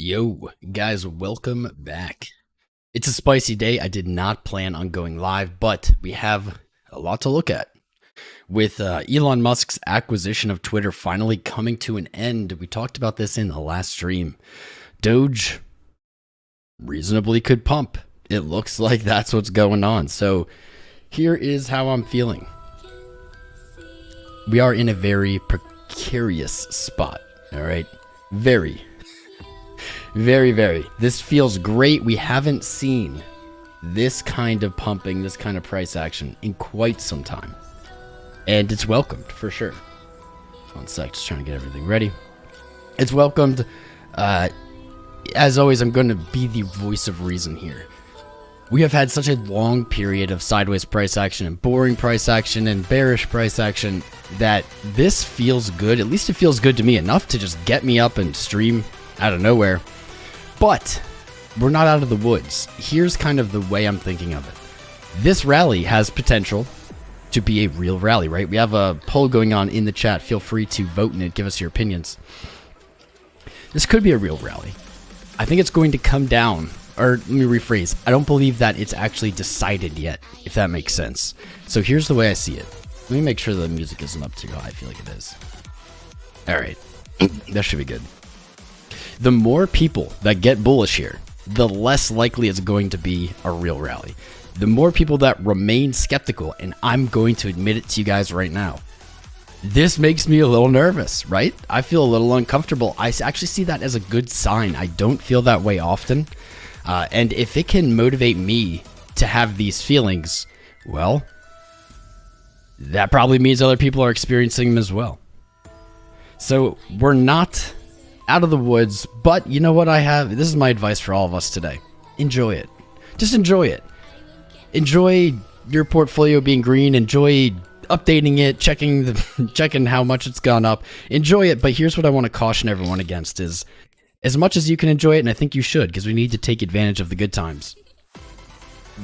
Yo, guys, welcome back. It's a spicy day. I did not plan on going live, but we have a lot to look at. With Elon Musk's acquisition of Twitter finally coming to an end, we talked about this in the last stream. Doge reasonably could pump. It looks like that's what's going on. So here is how I'm feeling. We are in a very precarious spot, all right? Very. This feels great. We haven't seen this kind of pumping, this kind of price action in quite some time. And it's welcomed, for sure. One sec, just trying to get everything ready. It's welcomed. As always, I'm going to be the voice of reason here. We have had such a long period of sideways price action and boring price action and bearish price action that this feels good. At least it feels good to me enough to just get me up and stream out of nowhere. But we're not out of the woods. Here's kind of the way I'm thinking of it. This rally has potential to be a real rally, right? We have a poll going on in the chat. Feel free to vote in it. Give us your opinions. This could be a real rally. I think it's going to come down, or let me rephrase. I don't believe that it's actually decided yet, if that makes sense. So here's the way I see it. Let me make sure the music isn't up too high. I feel like it is. All right. That should be good. The more people that get bullish here, the less likely it's going to be a real rally. The more people that remain skeptical, and I'm going to admit it to you guys right now, this makes me a little nervous, right? I feel a little uncomfortable. I actually see that as a good sign. I don't feel that way often. And if it can motivate me to have these feelings, well, that probably means other people are experiencing them as well. So we're not out of the woods, but you know what I have? This is my advice for all of us today. Enjoy it. Just enjoy it. Enjoy your portfolio being green. Enjoy updating it, checking how much it's gone up. Enjoy it, but here's what I want to caution everyone against is, as much as you can enjoy it, and I think you should, because we need to take advantage of the good times,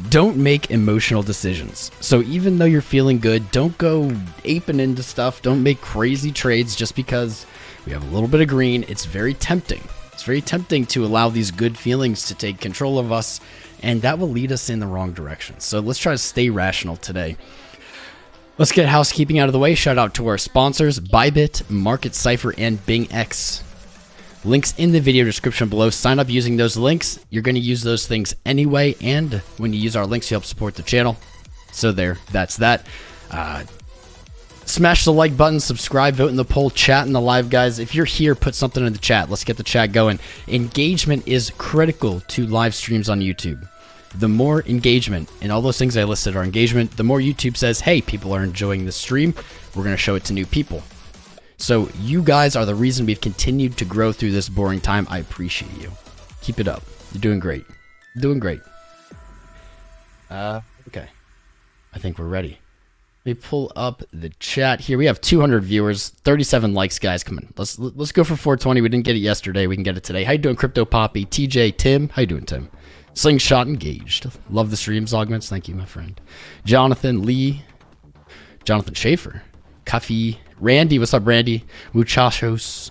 don't make emotional decisions. So even though you're feeling good, don't go aping into stuff. Don't make crazy trades just because we have a little bit of green. It's very tempting. It's very tempting to allow these good feelings to take control of us, and that will lead us in the wrong direction. So let's try to stay rational today. Let's get housekeeping out of the way. Shout out to our sponsors, Bybit, Market Cipher, and BingX. Links in the video description below. Sign up using those links. You're going to use those things anyway, and when you use our links, you help support the channel. So there, that's that. Smash the like button, subscribe, vote in the poll, chat in the live, guys. If you're here, put something in the chat. Let's get the chat going. Engagement is critical to live streams on YouTube. The more engagement, and all those things I listed are engagement, the more YouTube says, hey, people are enjoying this stream. We're going to show it to new people. So you guys are the reason we've continued to grow through this boring time. I appreciate you. Keep it up. You're doing great. Doing great. Okay. I think we're ready. Let me pull up the chat here. We have 200 viewers, 37 likes, guys. Come on, let's go for 420. We didn't get it yesterday. We can get it today. How you doing, Crypto Poppy? TJ, Tim. How you doing, Tim? Slingshot engaged. Love the streams augments. Thank you, my friend. Jonathan Lee. Jonathan Schaefer. Coffee. Randy. What's up, Randy? Muchachos.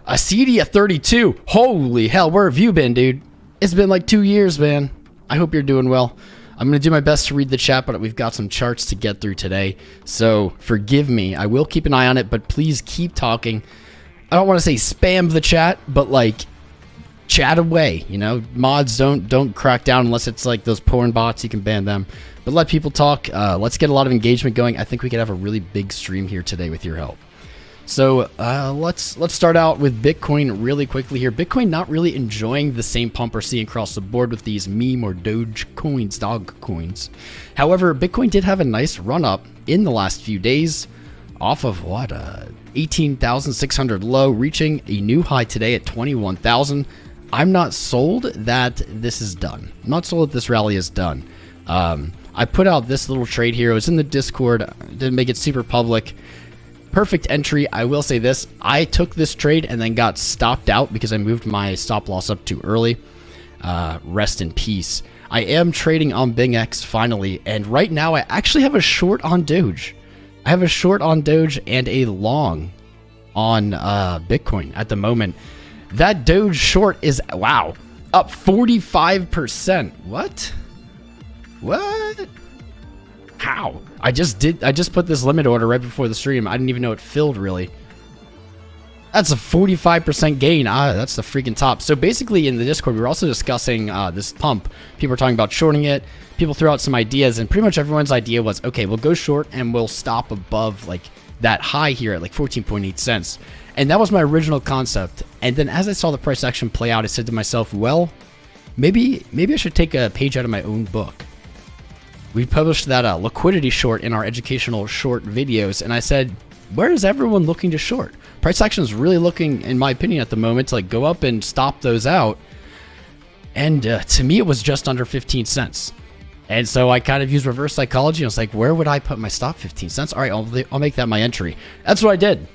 Acedia 32. Holy hell, where have you been, dude? It's been like 2 years, man. I hope you're doing well. I'm going to do my best to read the chat, but we've got some charts to get through today. So forgive me. I will keep an eye on it, but please keep talking. I don't want to say spam the chat, but like chat away. You know, mods don't crack down unless it's like those porn bots. You can ban them, but let people talk. Let's get a lot of engagement going. I think we could have a really big stream here today with your help. So let's start out with Bitcoin really quickly here. Bitcoin not really enjoying the same pump we're seeing across the board with these meme or Doge coins, dog coins. However, Bitcoin did have a nice run up in the last few days off of what, 18,600 low, reaching a new high today at 21,000. I'm not sold that this is done. I'm not sold that this rally is done. I put out this little trade here. It was in the Discord. Didn't make it super public. Perfect entry. I will say this. I took this trade and then got stopped out because I moved my stop loss up too early. Rest in peace. I am trading on BingX finally, and right now I actually have a short on Doge. I have a short on Doge and a long on Bitcoin at the moment. That Doge short is, wow, up 45%. What? How? I just put this limit order right before the stream. I didn't even know it filled, really. That's a 45% gain. That's the freaking top. So basically in the Discord, we were also discussing this pump. People were talking about shorting it. People threw out some ideas, and pretty much everyone's idea was, okay, we'll go short and we'll stop above like that high here at like 14.8 cents. And that was my original concept. And then as I saw the price action play out, I said to myself, well, maybe I should take a page out of my own book. We published that liquidity short in our educational short videos, and I said, where is everyone looking to short? Price action is really looking, in my opinion, at the moment to like go up and stop those out. And to me, it was just under 15 cents. And so I kind of used reverse psychology. I was like, where would I put my stop? 15 cents? All right, I'll make that my entry. That's what I did.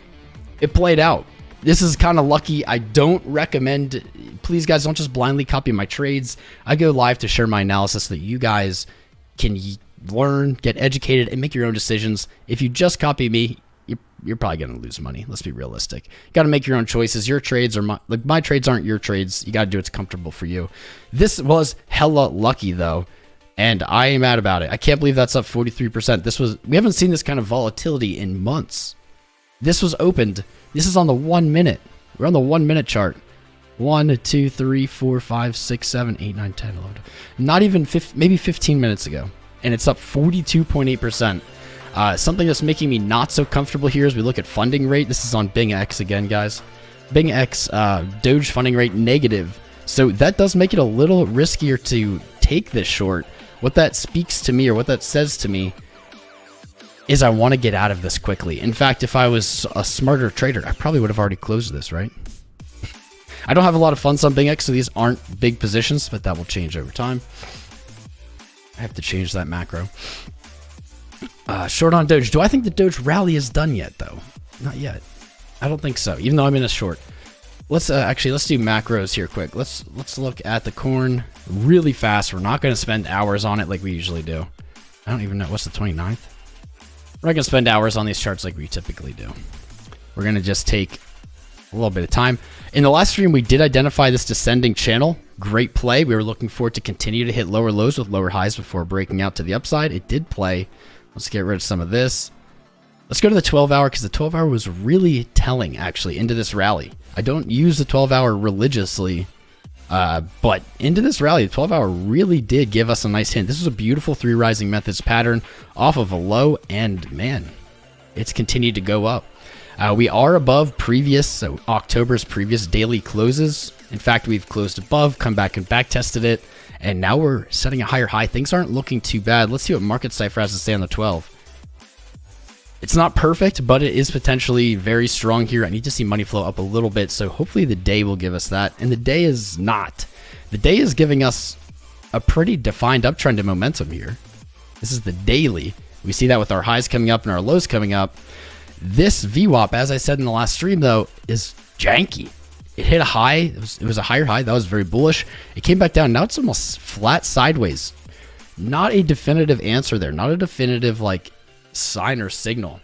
It played out. This is kind of lucky. I don't recommend, please guys, don't just blindly copy my trades. I go live to share my analysis so that you guys can learn, get educated, and make your own decisions. If you just copy me, you're probably going to lose money. Let's be realistic. You got to make your own choices. Your trades are my trades aren't your trades. You got to do what's comfortable for you. This was hella lucky though, and I am mad about it. I can't believe that's up 43%. We haven't seen this kind of volatility in months. This was opened. This is on the 1 minute. We're on the 1 minute chart. 1, 2, 3, 4, 5, 6, 7, 8, 9, 10, 11. Not even maybe 15 minutes ago, and it's up 42.8%. Something that's making me not so comfortable here as we look at funding rate. This is on Bing X again, guys. Bing X, Doge funding rate negative. So that does make it a little riskier to take this short. What that speaks to me, or what that says to me, is I want to get out of this quickly. In fact, if I was a smarter trader, I probably would have already closed this, right? I don't have a lot of funds on Bing X, so these aren't big positions, but that will change over time. I have to change that macro. Short on Doge. Do I think the Doge rally is done yet, though? Not yet. I don't think so, even though I'm in a short. Let's do macros here quick. Let's look at the corn really fast. We're not going to spend hours on it like we usually do. I don't even know. What's the 29th? We're not going to spend hours on these charts like we typically do. We're going to just take a little bit of time. In the last stream, we did identify this descending channel. Great play. We were looking for it to continue to hit lower lows with lower highs before breaking out to the upside. It did play. Let's get rid of some of this. Let's go to the 12-hour because the 12-hour was really telling, actually, into this rally. I don't use the 12-hour religiously, but into this rally, the 12-hour really did give us a nice hint. This was a beautiful 3 rising methods pattern off of a low, and man, it's continued to go up. We are above October's previous daily closes. In fact, we've closed above, come back and back tested it, and now we're setting a higher high. Things aren't looking too bad. Let's see what market cipher has to say on the 12. It's not perfect, but it is potentially very strong here. I need to see money flow up a little bit, so hopefully the day will give us that, and the day is not. The day is giving us a pretty defined uptrend in momentum here. This is the daily. We see that with our highs coming up and our lows coming up. This VWAP, as I said in the last stream, though, is janky. It hit a high. It was a higher high. That was very bullish. It came back down. Now it's almost flat sideways. Not a definitive answer there. Not a definitive like sign or signal.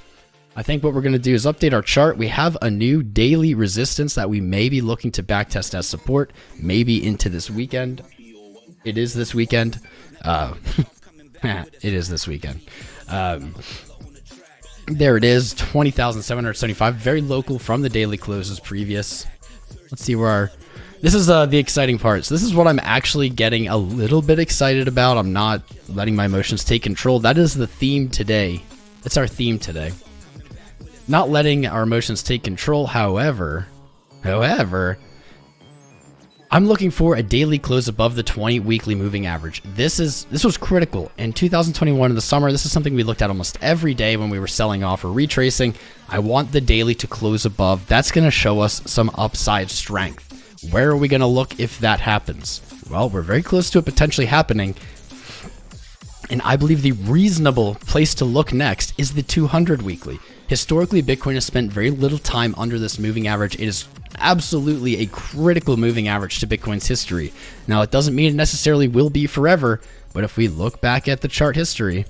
I think what we're going to do is update our chart. We have a new daily resistance that we may be looking to backtest as support, maybe into this weekend. It is this weekend. It is this weekend. There it is, 20,775. Very local from the daily closes previous. Let's see where this is the exciting part. So this is what I'm actually getting a little bit excited about. I'm not letting my emotions take control. That is the theme today. That's our theme today. Not letting our emotions take control. However, I'm looking for a daily close above the 20 weekly moving average. This was critical in 2021 in the summer. This is something we looked at almost every day when we were selling off or retracing. I want the daily to close above. That's going to show us some upside strength. Where are we going to look if that happens? Well, we're very close to it potentially happening. And I believe the reasonable place to look next is the 200 weekly. Historically, Bitcoin has spent very little time under this moving average. It is absolutely a critical moving average to Bitcoin's history. Now, it doesn't mean it necessarily will be forever, but if we look back at the chart history,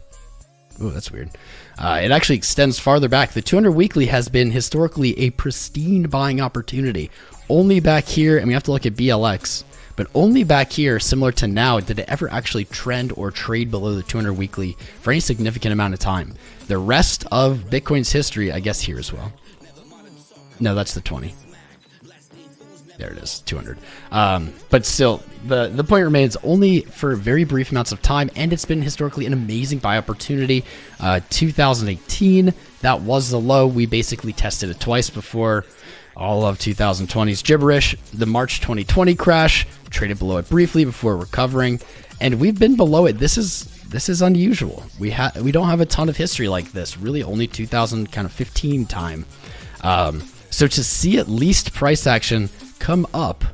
Oh, that's weird. It actually extends farther back. The 200 weekly has been historically a pristine buying opportunity. Only back here, and we have to look at BLX, but only back here, similar to now, did it ever actually trend or trade below the 200 weekly for any significant amount of time. The rest of Bitcoin's history, I guess here as well. No, that's the 20. There it is, 200. But still, the point remains only for very brief amounts of time, and it's been historically an amazing buy opportunity. 2018, that was the low. We basically tested it twice before all of 2020's gibberish. The March 2020 crash, traded below it briefly before recovering, and we've been below it. This is unusual. We don't have a ton of history like this. Really, only 2015 time. So to see at least price action come up,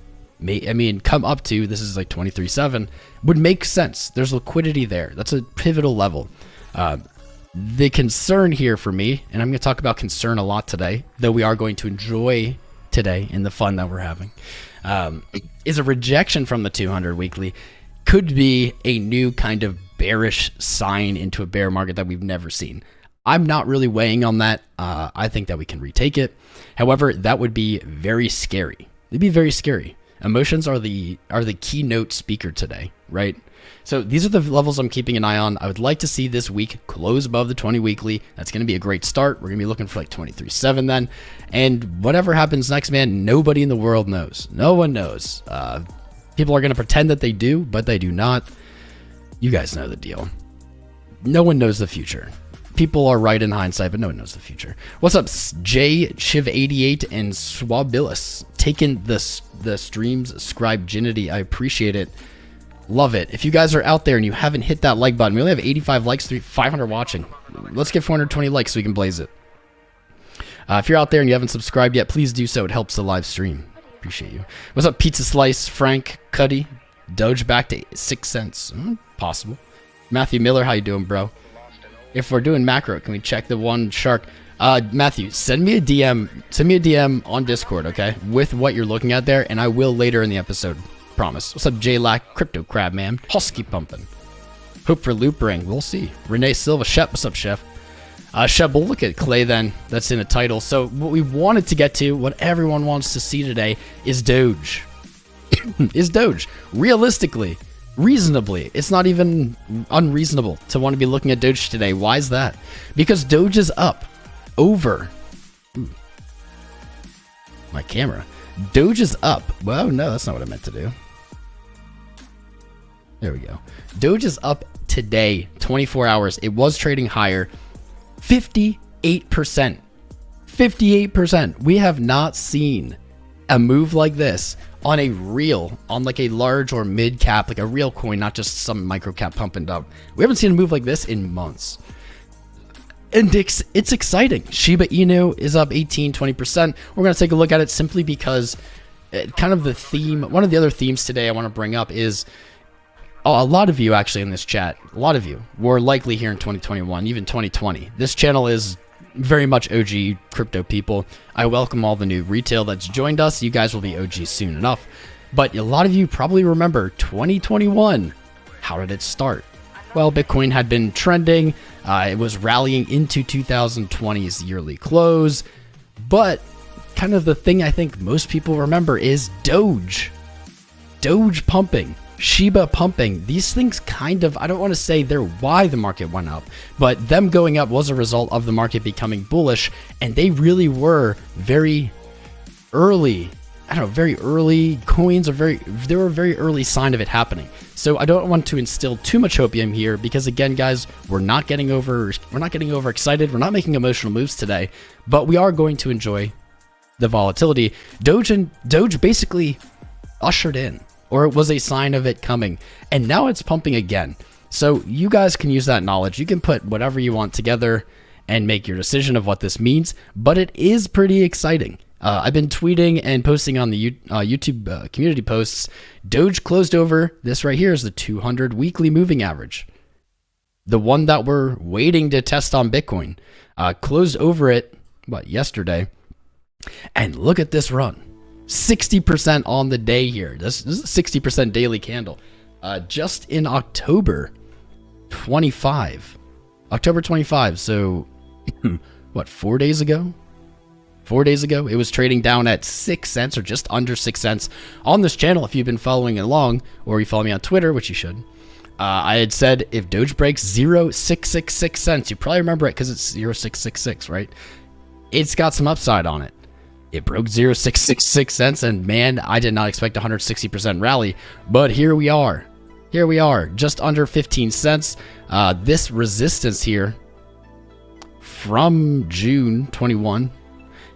come up to, this is like 23.7, would make sense. There's liquidity there. That's a pivotal level. The concern here for me, and I'm going to talk about concern a lot today, though we are going to enjoy today in the fun that we're having, is a rejection from the 200 weekly. Could be a new kind of bearish sign into a bear market that we've never seen. I'm not really weighing on that. I think that we can retake it. However, that would be very scary. It'd be very scary. Emotions are the keynote speaker today, right? So these are the levels I'm keeping an eye on. I would like to see this week close above the 20 weekly. That's going to be a great start. We're going to be looking for like 23.7 then. And whatever happens next, man, nobody in the world knows. No one knows. People are going to pretend that they do, but they do not. You guys know the deal. No one knows the future. People are right in hindsight, but no one knows the future. What's up, J Shiv88 and Swabilis? Taking the stream's scribe-ginity. I appreciate it. Love it. If you guys are out there and you haven't hit that like button, we only have 85 likes, 500 watching. Let's get 420 likes so we can blaze it. If you're out there and you haven't subscribed yet, please do so. It helps the live stream. Appreciate you. What's up, Pizza Slice, Frank, Cuddy? Doge back to 6 cents. Possible. Matthew Miller, how you doing, bro? If we're doing macro, can we check the one shark? Matthew, send me a DM. Send me a DM on Discord, okay? With what you're looking at there, and I will later in the episode. Promise. What's up, J-Lack, Crypto Crab Man? Husky pumping. Hope for loop ring. We'll see. Renee Silva, Shep. What's up, Chef? Shep, we'll look at Clay then. That's in the title. So what we wanted to get to, what everyone wants to see today, is Doge. Is Doge. Realistically, reasonably, it's not even unreasonable to want to be looking at Doge today. Why is that? Because Doge is up over. Ooh, my camera. Doge is up. Well, no, that's not what I meant to do. There we go. Doge is up today, 24 hours. It was trading higher. 58%. 58%. We have not seen a move like this on a real, on like a large or mid cap, like a real coin, not just some micro cap pumping up. We haven't seen a move like this in months. And it's exciting. Shiba Inu is up 18-20%. We're going to take a look at it simply because kind of the theme, one of the other themes today I want to bring up is a lot of you actually in this chat, a lot of you were likely here in 2021, even 2020. This channel is very much OG crypto people. I welcome all the new retail that's joined us. You guys will be OG soon enough. But a lot of you probably remember 2021. How did it start? Well, Bitcoin had been trending. It was rallying into 2020's yearly close. But kind of the thing I think most people remember is Doge. Doge pumping. Shiba pumping. These things kind of, I don't want to say they're why the market went up, but them going up was a result of the market becoming bullish, and they really were very early. I don't know, very early coins, they were a very early sign of it happening. So I don't want to instill too much opium here because again, guys, we're not getting overexcited. We're not making emotional moves today, but we are going to enjoy the volatility. Doge basically ushered in, or it was a sign of it coming, and now it's pumping again. So you guys can use that knowledge. You can put whatever you want together and make your decision of what this means, but it is pretty exciting. I've been tweeting and posting on the YouTube community posts. Doge closed over, this right here is the 200 weekly moving average. The one that we're waiting to test on Bitcoin. Closed over it, yesterday? And look at this run. 60% on the day here. This is a 60% daily candle. Just in October 25. October 25. So what, 4 days ago? 4 days ago, it was trading down at 6 cents or just under 6 cents on this channel. If you've been following along, or you follow me on Twitter, which you should, I had said if Doge breaks 0.666 cents, you probably remember it because it's 0.666, right? It's got some upside on it. It broke 0.666 cents, and man, I did not expect a 160% rally, but here we are. Here we are, just under 15 cents. This resistance here from June 21,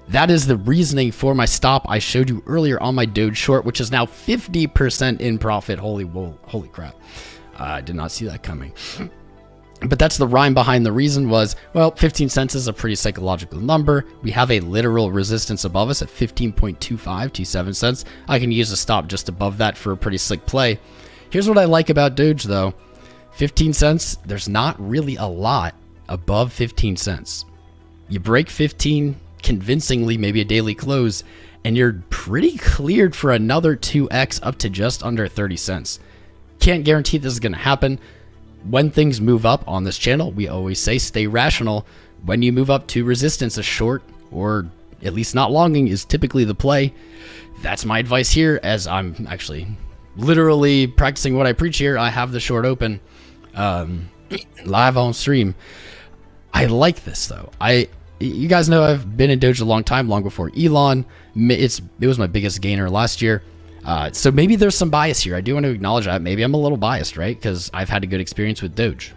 that is the reasoning for my stop I showed you earlier on my Doge short, which is now 50% in profit. Holy crap. I did not see that coming. But that's the rhyme behind the reason was, well, 15 cents is a pretty psychological number. We have a literal resistance above us at 15.2527 cents. I can use a stop just above that for a pretty slick play. Here's what I like about Doge though. 15 cents, there's not really a lot above 15 cents. You break 15 convincingly, maybe a daily close, and you're pretty cleared for another 2x up to just under 30 cents. Can't guarantee this is going to happen. When things move up on this channel, we always say stay rational. When you move up to resistance, a short or at least not longing is typically the play. That's my advice here, as I'm actually literally practicing what I preach here. I have the short open live on stream. I like this though. You guys know I've been in Doge a long time, long before ELON. It was my biggest gainer last year. So maybe there's some bias here. I do want to acknowledge that. Maybe I'm a little biased, right? Because I've had a good experience with Doge.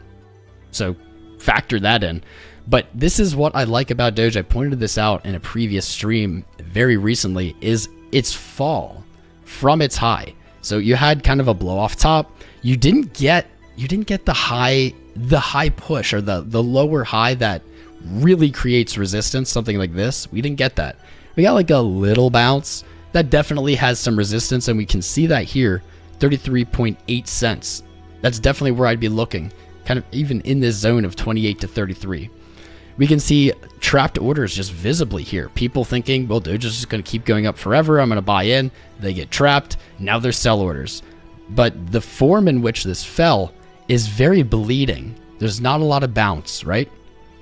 So factor that in. But this is what I like about Doge. I pointed this out in a previous stream very recently, is its fall from its high. So you had kind of a blow off top. You didn't get the high push or the lower high that really creates resistance, something like this. We didn't get that. We got like a little bounce that definitely has some resistance, and we can see that here, 33.8 cents. That's definitely where I'd be looking, kind of even in this zone of 28 to 33. We can see trapped orders just visibly here. People thinking, well, Doge is just going to keep going up forever. I'm going to buy in. They get trapped. Now there's sell orders. But the form in which this fell is very bleeding. There's not a lot of bounce, right?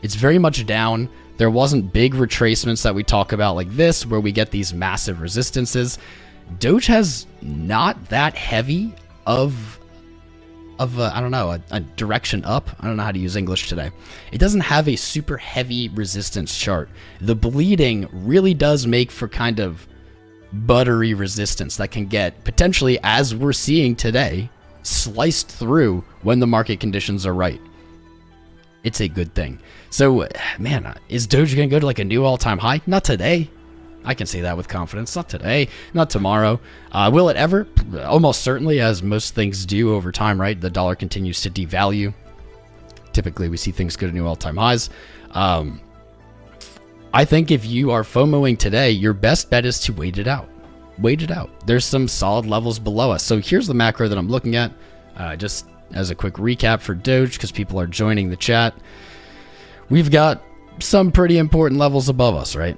It's very much down. There wasn't big retracements that we talk about like this, where we get these massive resistances. Doge has not that heavy of I don't know, a direction up. I don't know how to use English today. It doesn't have a super heavy resistance chart. The bleeding really does make for kind of buttery resistance that can get potentially, as we're seeing today, sliced through when the market conditions are right. It's a good thing. So, man, is Doge going to go to like a new all-time high? Not today. I can say that with confidence. Not today, not tomorrow. Will it ever? Almost certainly, as most things do over time, right? The dollar continues to devalue. Typically, we see things go to new all-time highs. I think if you are FOMOing today, your best bet is to wait it out. Wait it out. There's some solid levels below us. So here's the macro that I'm looking at. Just as a quick recap for Doge, because people are joining the chat. We've got some pretty important levels above us, right?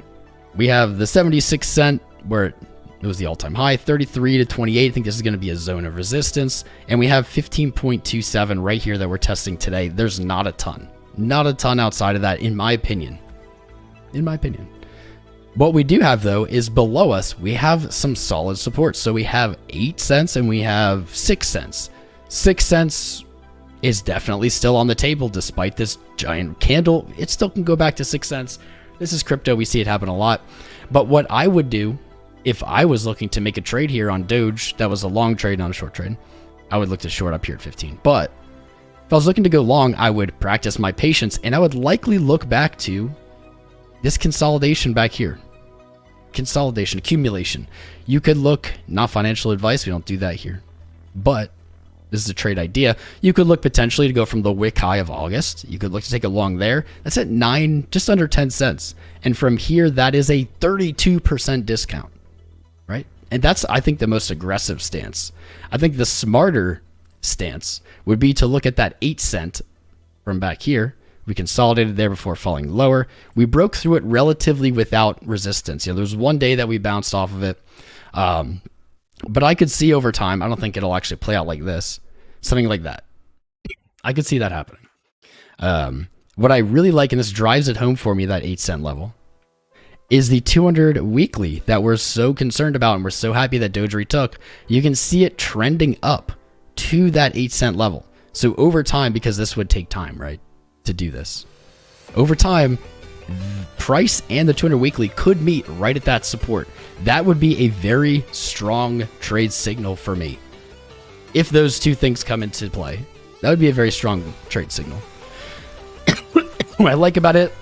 We have the 76 cent, where it was the all-time high, 33 to 28. I think this is going to be a zone of resistance. And we have 15.27 right here that we're testing today. There's not a ton. Not a ton outside of that, in my opinion. In my opinion. What we do have, though, is below us, we have some solid support. So we have 8 cents and we have 6 cents. 6 cents is definitely still on the table despite this giant candle. It still can go back to 6 cents. This is crypto. We see it happen a lot. But what I would do if I was looking to make a trade here on Doge, that was a long trade, not a short trade, I would look to short up here at 15. But if I was looking to go long, I would practice my patience, and I would likely look back to this consolidation back here. Consolidation, accumulation. You could look, not financial advice, we don't do that here, but this is a trade idea. You could look potentially to go from the wick high of August. You could look to take a long there. That's at 9, just under 10 cents. And from here, that is a 32% discount, right? And that's, I think, the most aggressive stance. I think the smarter stance would be to look at that 8 cent from back here. We consolidated there before falling lower. We broke through it relatively without resistance. There was one day that we bounced off of it. But I could see over time, I don't think it'll actually play out like this. Something like that. I could see that happening. what I really like, and this drives it home for me, that 8-cent level, is the 200 weekly that we're so concerned about and we're so happy that Doge retook. You can see it trending up to that 8-cent level. So over time, because this would take time, right, to do this, over time, price and the 200 weekly could meet right at that support. That would be a very strong trade signal for me. If those two things come into play, that would be a very strong trade signal. What I like about it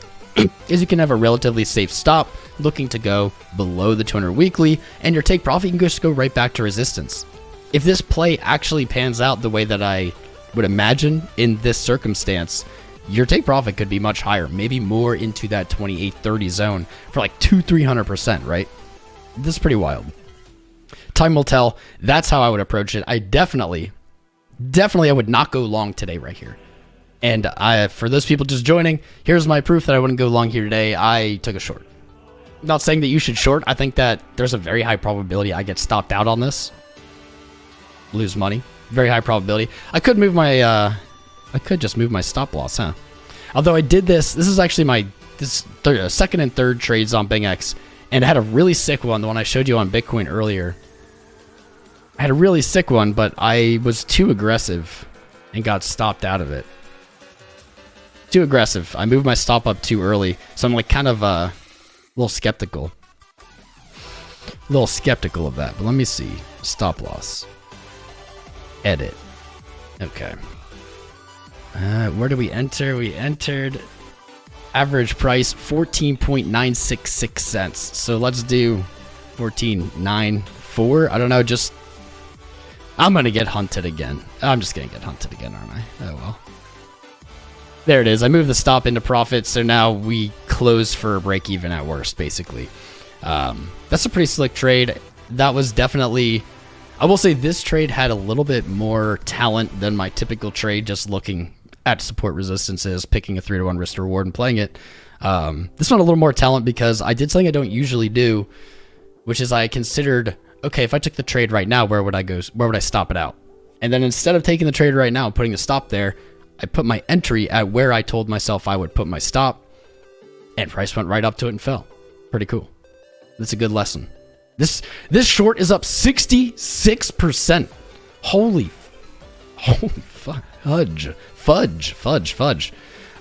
is you can have a relatively safe stop looking to go below the 200 weekly, and your take profit can just go right back to resistance. If this play actually pans out the way that I would imagine in this circumstance, your take profit could be much higher, maybe more into that 28-30 zone for like 200-300%, right? This is pretty wild. Time will tell. That's how I would approach it. I definitely I would not go long today right here. And for those people just joining, here's my proof that I wouldn't go long here today. I took a short. Not saying that you should short. I think that there's a very high probability I get stopped out on this. Lose money. Very high probability. I could move my, I could just move my stop loss, huh? Although I did this is actually my second and third trades on BingX, and I had a really sick one, the one I showed you on Bitcoin earlier. I had a really sick one, but I was too aggressive and got stopped out of it. Too aggressive. I moved my stop up too early, so I'm like kind of a little skeptical. A little skeptical of that, but let me see. Stop loss. Edit. Okay. Where do we enter? We entered average price 14.966 cents. So let's do 14.94. I don't know, just I'm going to get hunted again. I'm just going to get hunted again, aren't I? Oh well. There it is. I moved the stop into profit, so now we close for a break even at worst, basically. That's a pretty slick trade. That was definitely, I will say this trade had a little bit more talent than my typical trade, just looking at support resistances, picking a 3-to-1 risk to reward and playing it. This one a little more talent because I did something I don't usually do, which is I considered, okay, if I took the trade right now, where would I go? Where would I stop it out? And then instead of taking the trade right now and putting a stop there, I put my entry at where I told myself I would put my stop, and price went right up to it and fell. Pretty cool. That's a good lesson. This short is up 66%. Holy fudge.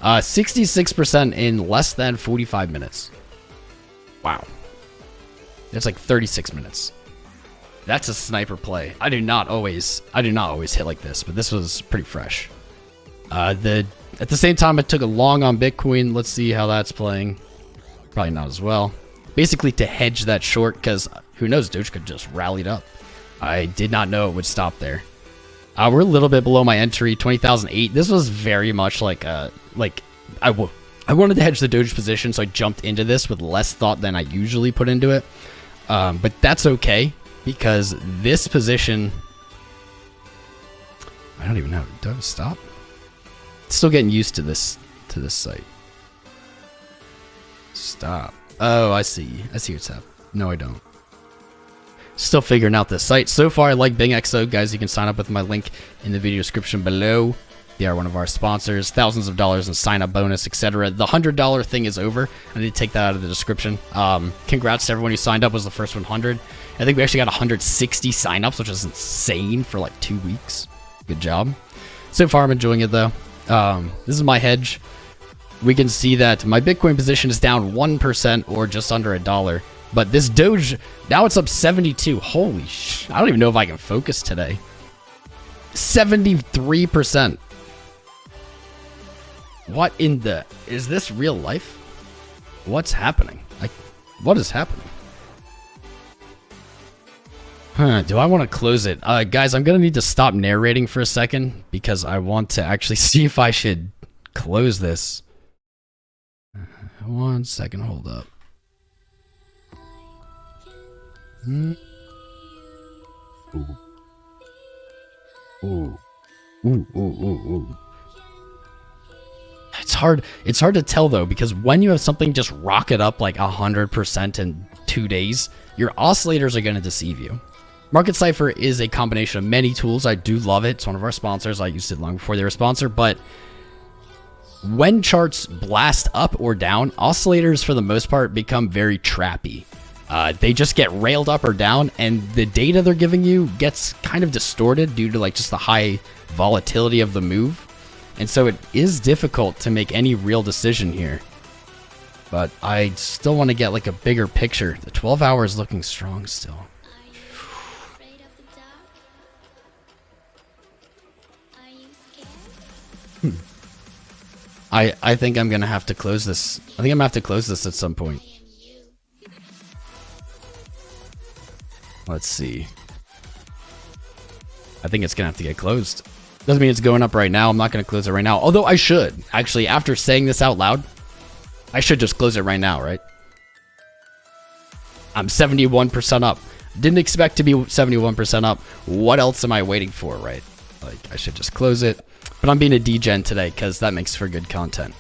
66% in less than 45 minutes. Wow. That's like 36 minutes. That's a sniper play. I do not always hit like this, but this was pretty fresh. At the same time, I took a long on Bitcoin. Let's see how that's playing. Probably not as well. Basically to hedge that short, because who knows, Doge could just rallied up. I did not know it would stop there. We're a little bit below my entry, 20,008. This was very much like I wanted to hedge the Doge position, so I jumped into this with less thought than I usually put into it. But that's okay, because this position, I don't even know. Do I have a stop? Still getting used to this site. Stop. Oh, I see what's happening. No, I don't. Still figuring out this site. So far, I like BingXO. Guys, you can sign up with my link in the video description below. They are one of our sponsors. Thousands of dollars in sign-up bonus, etc. The $100 thing is over. I need to take that out of the description. Congrats to everyone who signed up. Was the first 100. I think we actually got 160 sign-ups, which is insane for like 2 weeks. Good job. So far, I'm enjoying it, though. This is my hedge. We can see that my Bitcoin position is down 1% or just under $1. But this Doge, now it's up 72. Holy sh! I don't even know if I can focus today. 73%. What in the... Is this real life? What's happening? What is happening? Do I want to close it? Guys, I'm going to need to stop narrating for a second because I want to actually see if I should close this. 1 second, hold up. Ooh. Ooh. Ooh, ooh, ooh, ooh. It's hard to tell though, because when you have something just rocket up like 100% in 2 days, your oscillators are going to deceive you. Market Cypher is a combination of many tools. I do love it. It's one of our sponsors. I used it long before they were a sponsor, but when charts blast up or down, oscillators for the most part become very trappy. They just get railed up or down, and the data they're giving you gets kind of distorted due to like just the high volatility of the move. And so it is difficult to make any real decision here. But I still want to get like a bigger picture. The 12 hour is looking strong still. I think I'm gonna have to close this. I think I'm gonna have to close this at some point. Let's see. I think it's gonna have to get closed. Doesn't mean it's going up right now. I'm not gonna close it right now. Although I should. Actually, after saying this out loud, I should just close it right now, right? I'm 71% up. Didn't expect to be 71% up. What else am I waiting for, right? Like, I should just close it. But I'm being a degen today because that makes for good content.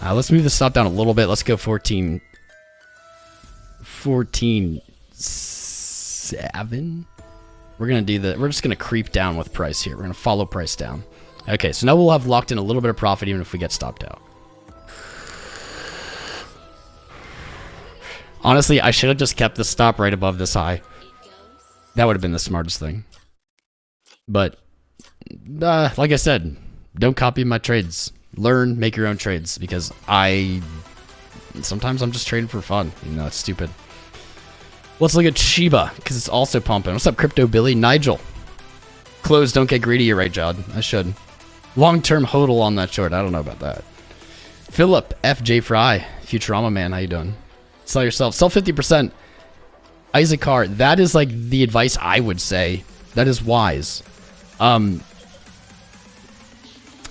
Let's move the stop down a little bit. Let's go 14.7. We're gonna do the. We're just gonna creep down with price here. We're gonna follow price down. Okay, so now we'll have locked in a little bit of profit even if we get stopped out. Honestly, I should have just kept the stop right above this high. That would have been the smartest thing. But like I said, don't copy my trades. Learn, make your own trades, because sometimes I'm just trading for fun. You know, it's stupid. Let's look at Shiba, because it's also pumping. What's up, Crypto Billy? Nigel. Close, don't get greedy. You're right, Jod. I should. Long-term hodl on that short. I don't know about that. Philip, FJ Fry, Futurama man, how you doing? Sell yourself. Sell 50%. Isaacar, that is like the advice I would say. That is wise.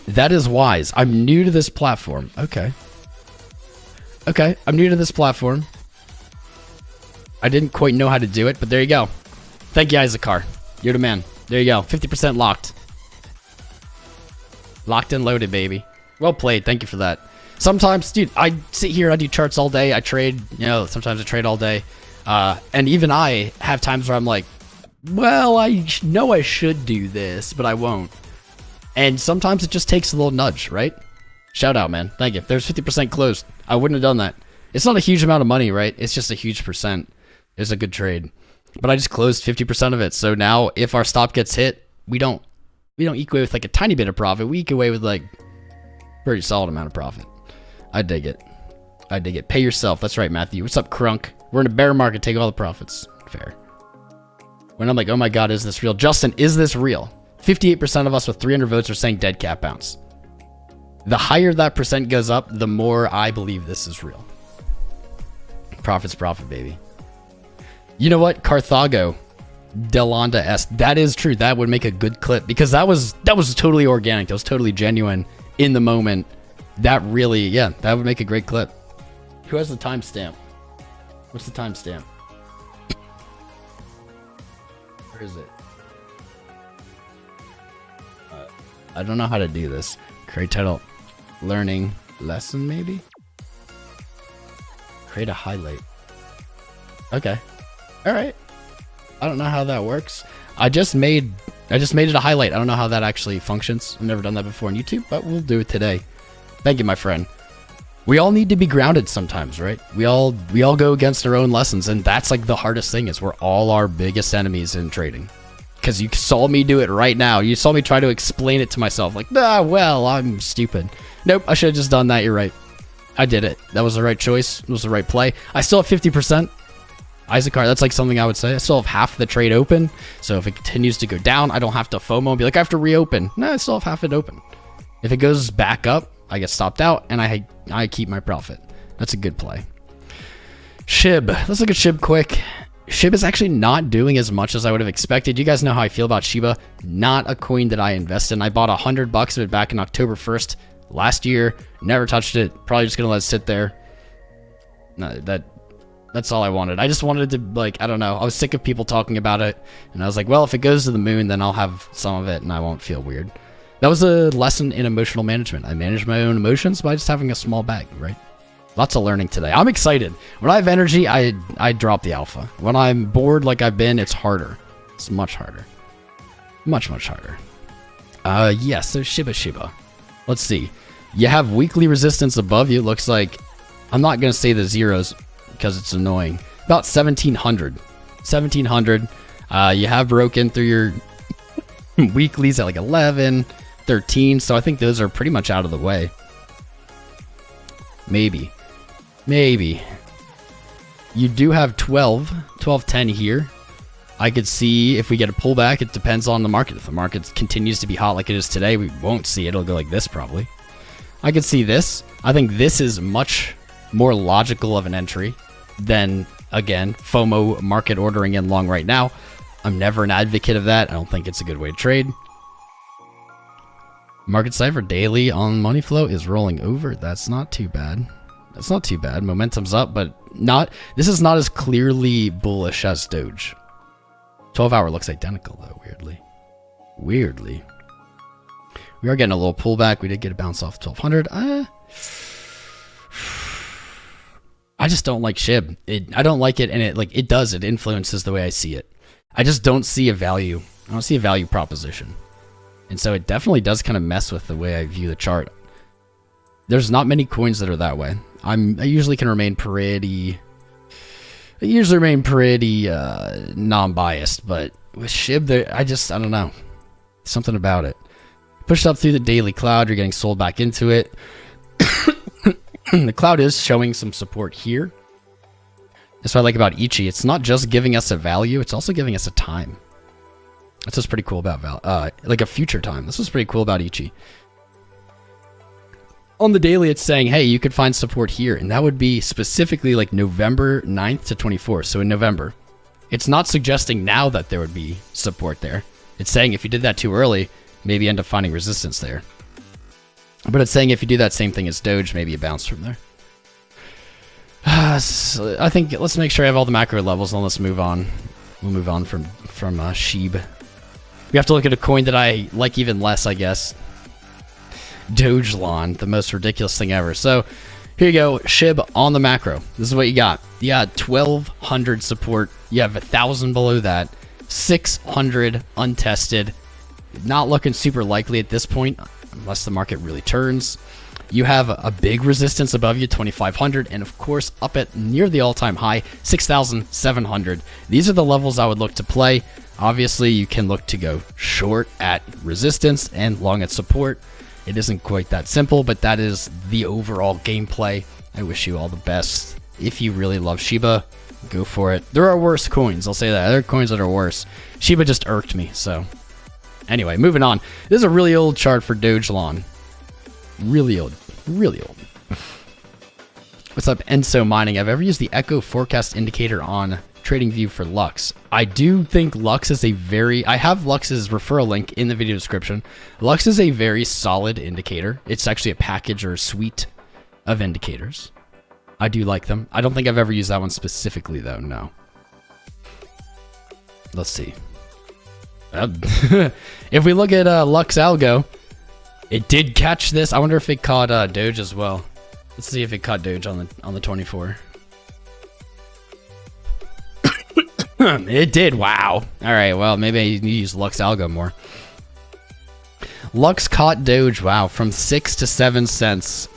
That is wise. I'm new to this platform. Okay. Okay, I'm new to this platform. I didn't quite know how to do it, but there you go. Thank you, Isaacar. You're the man. There you go. 50% locked. Locked and loaded, baby. Well played. Thank you for that. Sometimes, dude, I sit here, I do charts all day. I trade, you know, sometimes I trade all day. And even I have times where I'm like, well, I know I should do this, but I won't. And sometimes it just takes a little nudge, right? Shout out, man. Thank you. There's 50% closed. I wouldn't have done that. It's not a huge amount of money, right? It's just a huge percent. It's a good trade. But I just closed 50% of it. So now if our stop gets hit, we don't eke away with like a tiny bit of profit. We eke away with like pretty solid amount of profit. I dig it. I dig it. Pay yourself. That's right, Matthew. What's up, Crunk? We're in a bear market. Take all the profits. Fair. When I'm like, oh my God, is this real? Justin, is this real? 58% of us with 300 votes are saying dead cat bounce. The higher that percent goes up, the more I believe this is real. Profit's profit, baby. You know what? Carthago, Delonda S. That is true. That would make a good clip because that was totally organic. That was totally genuine in the moment. That really, yeah, that would make a great clip. Who has the timestamp? What's the timestamp? Where is it? I don't know how to do this. Create title. Learning lesson, maybe? Create a highlight. Okay. Alright. I don't know how that works. I just made it a highlight. I don't know how that actually functions. I've never done that before on YouTube, but we'll do it today. Thank you, my friend. We all need to be grounded sometimes, right? We all go against our own lessons, and that's like the hardest thing is we're all our biggest enemies in trading. Because you saw me do it right now. You saw me try to explain it to myself. Like, well, I'm stupid. Nope, I should have just done that. You're right. I did it. That was the right choice. It was the right play. I still have 50%. Isaacar, that's like something I would say. I still have half the trade open. So if it continues to go down, I don't have to FOMO and be like, I have to reopen. No, I still have half it open. If it goes back up, I get stopped out and I keep my profit. That's a good play. SHIB. Let's look at SHIB quick. SHIB is actually not doing as much as I would have expected. You guys know how I feel about Shiba. Not a coin that I invest in. I bought $100 of it back in October 1st last year. Never touched it. Probably just gonna let it sit there. No, that's all I wanted. I just wanted to, like, I don't know. I was sick of people talking about it. And I was like, well, if it goes to the moon, then I'll have some of it and I won't feel weird. That was a lesson in emotional management. I manage my own emotions by just having a small bag, right? Lots of learning today. I'm excited. When I have energy, I drop the alpha. When I'm bored like I've been, it's harder. It's much harder. Much, much harder. Yeah, so Shiba. Let's see. You have weekly resistance above you. Looks like, I'm not going to say the zeros because it's annoying. About 1700. 1700. You have broken through your weeklies at like 11, 13. So I think those are pretty much out of the way. Maybe. You do have 1210 here. I could see if we get a pullback. It depends on the market. If the market continues to be hot like it is today, we won't see it. It'll go like this probably. I could see this. I think this is much more logical of an entry than, again, FOMO market ordering in long right now. I'm never an advocate of that. I don't think it's a good way to trade. Market cipher daily on money flow is rolling over. That's not too bad. That's not too bad. Momentum's up, but this is not as clearly bullish as Doge. 12-hour looks identical though, weirdly. We are getting a little pullback. We did get a bounce off 1200. I just don't like SHIB. I don't like it, and it influences the way I see it. I just don't see a value. I don't see a value proposition. And so it definitely does kind of mess with the way I view the chart. There's not many coins that are that way. I usually can remain pretty non-biased, but with SHIB, I don't know. Something about it. Pushed up through the daily cloud, you're getting sold back into it. The cloud is showing some support here. That's what I like about Ichi. It's not just giving us a value, it's also giving us a time. That's what's pretty cool about like a future time. This was pretty cool about Ichi. On the daily, it's saying, hey, you could find support here, and that would be specifically like November 9th to 24th, so in November. It's not suggesting now that there would be support there. It's saying if you did that too early, maybe end up finding resistance there. But it's saying if you do that same thing as Doge, maybe you bounce from there. So I think let's make sure I have all the macro levels, and let's move on. We'll move on from SHIB. We have to look at a coin that I like even less, I guess. Dogelon, the most ridiculous thing ever. So here you go, SHIB on the macro. This is what you got. You got 1200 support. You have 1000 below that. 600 untested. Not looking super likely at this point, unless the market really turns. You have a big resistance above you, 2500, and of course up at near the all-time high, 6700. These are the levels I would look to play. Obviously, you can look to go short at resistance and long at support. It isn't quite that simple, but that is the overall gameplay. I wish you all the best. If you really love Shiba, go for it. There are worse coins, I'll say that. There are coins that are worse. Shiba just irked me, so. Anyway, moving on. This is a really old chart for Dogelon. Really old. What's up, Enso Mining? I've ever used the Echo Forecast Indicator on TradingView for Lux. I do think Lux is I have Lux's referral link in the video description. Lux is a very solid indicator. It's actually a package or a suite of indicators. I do like them. I don't think I've ever used that one specifically though, no. Let's see. If we look at Lux Algo, it did catch this. I wonder if it caught Doge as well. Let's see if it caught Doge on the 24. It did. Wow. All right. Well, maybe I need to use Lux Algo more. Lux caught Doge. Wow, from 6 to 7 cents.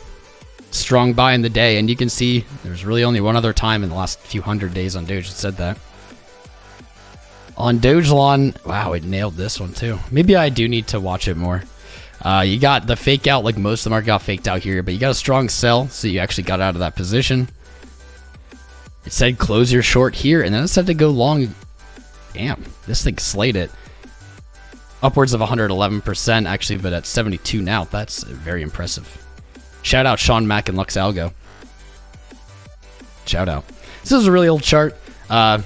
Strong buy in the day, and you can see there's really only one other time in the last few hundred days on Doge that said that. On Dogelon, wow, it nailed this one too. Maybe I do need to watch it more. You got the fake out, like most of the market got faked out here, but you got a strong sell, so you actually got out of that position. It said close your short here, and then it said to go long. Damn, this thing slayed it. Upwards of 111% actually, but at 72 now. That's very impressive. Shout out Sean Mack and Lux Algo. Shout out. This is a really old chart. I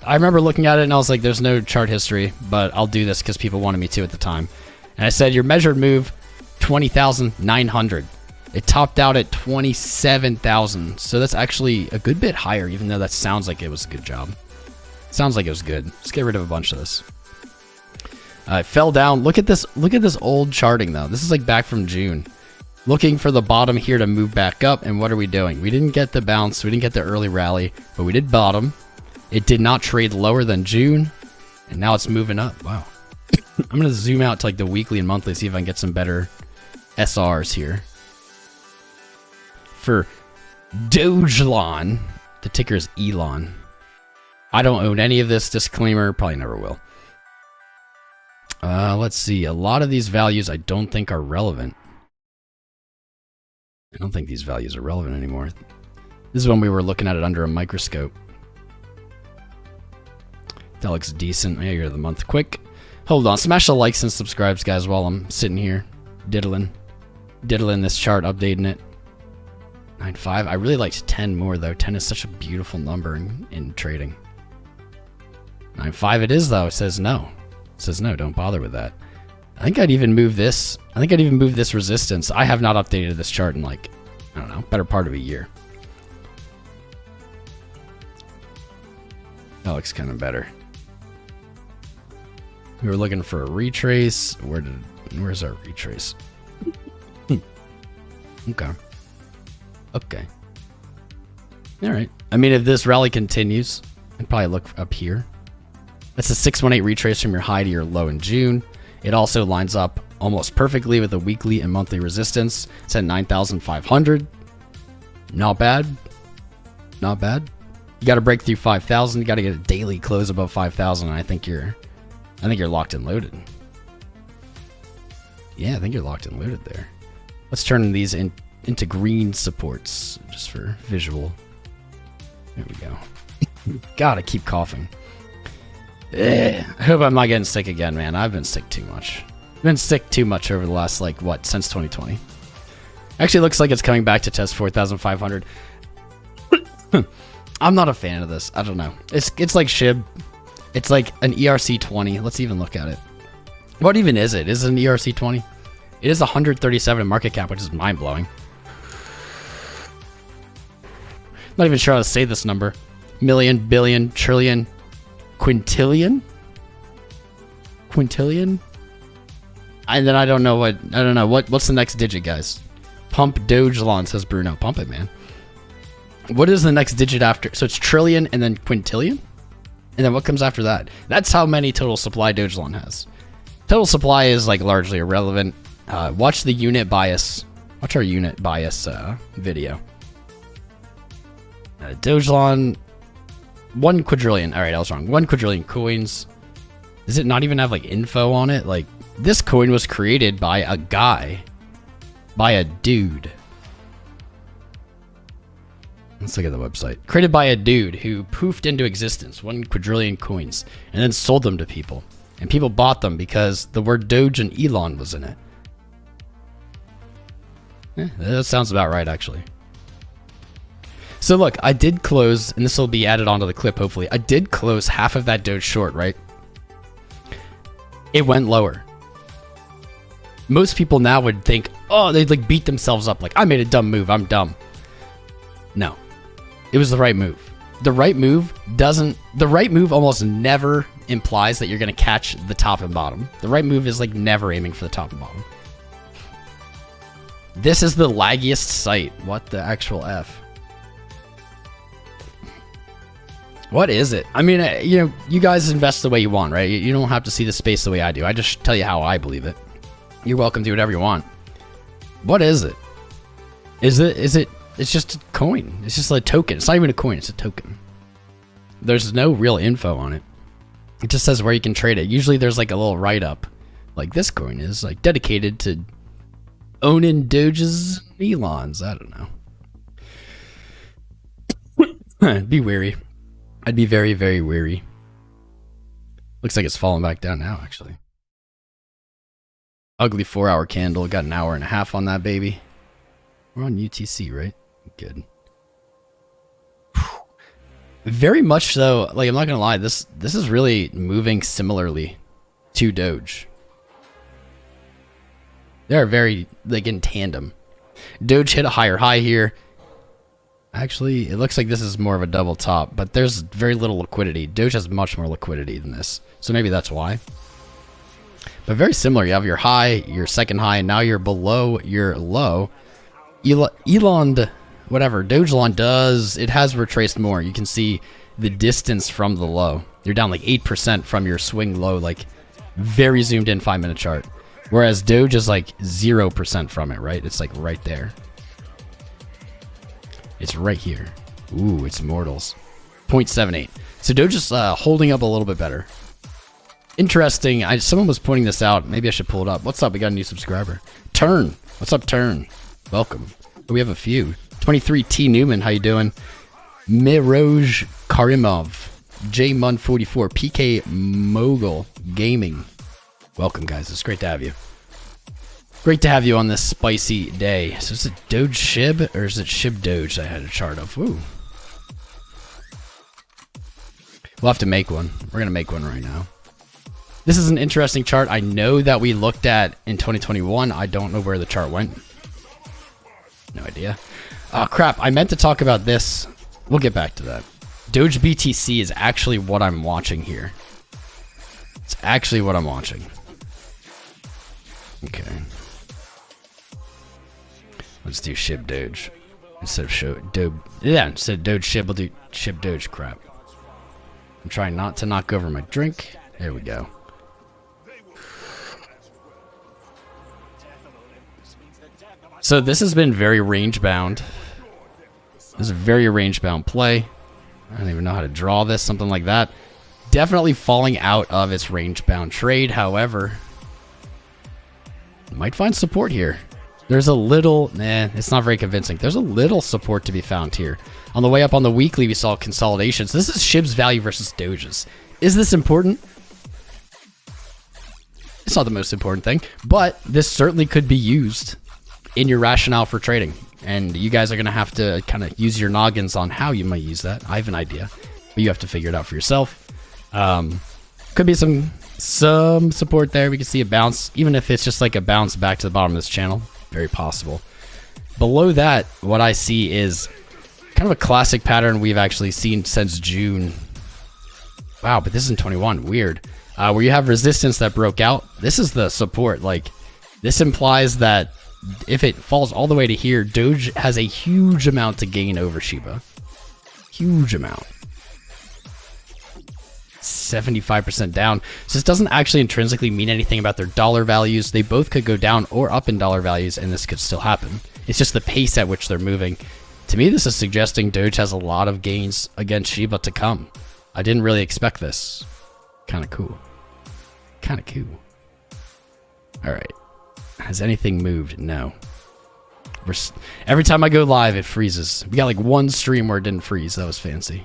remember looking at it and I was like, there's no chart history, but I'll do this because people wanted me to at the time. And I said, your measured move, 20,900. It topped out at 27,000. So that's actually a good bit higher, even though that sounds like it was a good job. Sounds like it was good. Let's get rid of a bunch of this. It fell down. Look at this old charting though. This is like back from June. Looking for the bottom here to move back up, and what are we doing? We didn't get the bounce, we didn't get the early rally, but we did bottom. It did not trade lower than June, and now it's moving up. Wow. I'm gonna zoom out to like the weekly and monthly, see if I can get some better SRs here. For Dogelon, the ticker is ELON. I don't own any of this, disclaimer, probably never will. Let's see, a lot of these values I don't think are relevant. I don't think these values are relevant anymore. This is when we were looking at it under a microscope. That looks decent. Yeah, you're the month. Quick. Hold on. Smash the likes and subscribes, guys, while I'm sitting here diddling this chart, updating it. 9.5. I really liked 10 more, though. 10 is such a beautiful number in trading. 9.5 it is, though. It says no. It says no. Don't bother with that. I think I'd even move this. I think I'd even move this resistance. I have not updated this chart in, like, I don't know, better part of a year. That looks kind of better. We were looking for a retrace. Where's our retrace? Okay. Okay. All right. I mean, if this rally continues, I'd probably look up here. That's a 618 retrace from your high to your low in June. It also lines up almost perfectly with the weekly and monthly resistance. It's at 9,500. Not bad. Not bad. You got to break through 5,000. You got to get a daily close above 5,000. And I think you're locked and loaded. Yeah, I think you're locked and loaded there. Let's turn these into green supports just for visual. There we go. God, I keep coughing. I hope I'm not getting sick again, man. I've been sick too much. I've been sick too much over the last, like, what, since 2020. Actually, looks like it's coming back to test 4,500. I'm not a fan of this. I don't know. It's like SHIB. It's like an ERC20. Let's even look at it. What even is it? Is it an ERC20? It is 137 in market cap, which is mind-blowing. Not even sure how to say this number. Million, billion, trillion, quintillion? Quintillion? And then I don't know what's the next digit, guys? Pump Dogelon, says Bruno. Pump it, man. What is the next digit after? So it's trillion and then quintillion? And then what comes after that? That's how many total supply Dogelon has. Total supply is like largely irrelevant. Watch the unit bias. Watch our unit bias video. Dogelon, 1 quadrillion. All right, I was wrong. 1 quadrillion coins. Does it not even have like info on it? Like, this coin was created by a guy, by a dude. Let's look at the website. Created by a dude who poofed into existence 1 quadrillion coins and then sold them to people. And people bought them because the word Doge and Elon was in it. That sounds about right, actually. So look, I did close, and this will be added onto the clip, hopefully. I did close half of that Doge short, right? It went lower. Most people now would think, oh, they'd like beat themselves up. Like, I made a dumb move. I'm dumb. No. It was the right move. The right move almost never implies that you're going to catch the top and bottom. The right move is like never aiming for the top and bottom. This is the laggiest site. What the actual F? What is it? I mean, you know, you guys invest the way you want, right? You don't have to see the space the way I do. I just tell you how I believe it. You're welcome to do whatever you want. What is it? It's just a coin. It's just a token. It's not even a coin. It's a token. There's no real info on it. It just says where you can trade it. Usually there's like a little write-up. Like this coin is like dedicated to owning Doges, Elons. I don't know. I'd be wary. I'd be very, very wary. Looks like it's falling back down now, actually. Ugly 4-hour candle. Got an hour and a half on that baby. We're on UTC, right? Good. Very much so. Like, I'm not gonna lie. This is really moving similarly to Doge. They're very like in tandem. Doge hit a higher high here. Actually, it looks like this is more of a double top, but there's very little liquidity. Doge has much more liquidity than this, so maybe that's why. But very similar. You have your high, your second high, and now you're below your low. Elon, whatever, Dogelon does, it has retraced more. You can see the distance from the low. You're down like 8% from your swing low, like very zoomed in 5-minute chart. Whereas Doge is like 0% from it, right? It's like right there. It's right here. Ooh, it's mortals. 0.78. So Doge is holding up a little bit better. Interesting. Someone was pointing this out. Maybe I should pull it up. What's up? We got a new subscriber. Turn. What's up, Turn? Welcome. Oh, we have a few. 23T Newman. How you doing? Miroj Karimov. JMun44. PK Mogul Gaming. Welcome, guys. It's great to have you. Great to have you on this spicy day. So is it Doge SHIB or is it SHIB Doge I had a chart of? Ooh. We'll have to make one. We're going to make one right now. This is an interesting chart. I know that we looked at in 2021. I don't know where the chart went. No idea. Oh, crap. I meant to talk about this. We'll get back to that. DOGEBTC is actually what I'm watching here. It's actually what I'm watching. Okay. Let's do SHIB Doge. Instead of instead of Doge SHIB, we'll do SHIB Doge crap. I'm trying not to knock over my drink. There we go. So this has been very range bound. This is a very range bound play. I don't even know how to draw this, something like that. Definitely falling out of its range bound trade. However, might find support here. There's a little, it's not very convincing. There's a little support to be found here. On the way up on the weekly, we saw consolidations. This is SHIB's value versus Doge's. Is this important? It's not the most important thing, but this certainly could be used in your rationale for trading. And you guys are going to have to kind of use your noggins on how you might use that. I have an idea, but you have to figure it out for yourself. Could be some support there. We can see a bounce, even if it's just like a bounce back to the bottom of this channel. Very possible. Below that, what I see is kind of a classic pattern we've actually seen since June. Wow, but this is in 21. Weird. Where you have resistance that broke out. This is the support. Like, this implies that if it falls all the way to here, Doge has a huge amount to gain over Shiba. Huge amount. 75% down. So this doesn't actually intrinsically mean anything about their dollar values. They both could go down or up in dollar values, and this could still happen. It's just the pace at which they're moving. To me, this is suggesting Doge has a lot of gains against Shiba to come. I didn't really expect this. Kind of cool. Kind of cool. All right. Has anything moved? No. Every time I go live, it freezes. We got like one stream where it didn't freeze. That was fancy.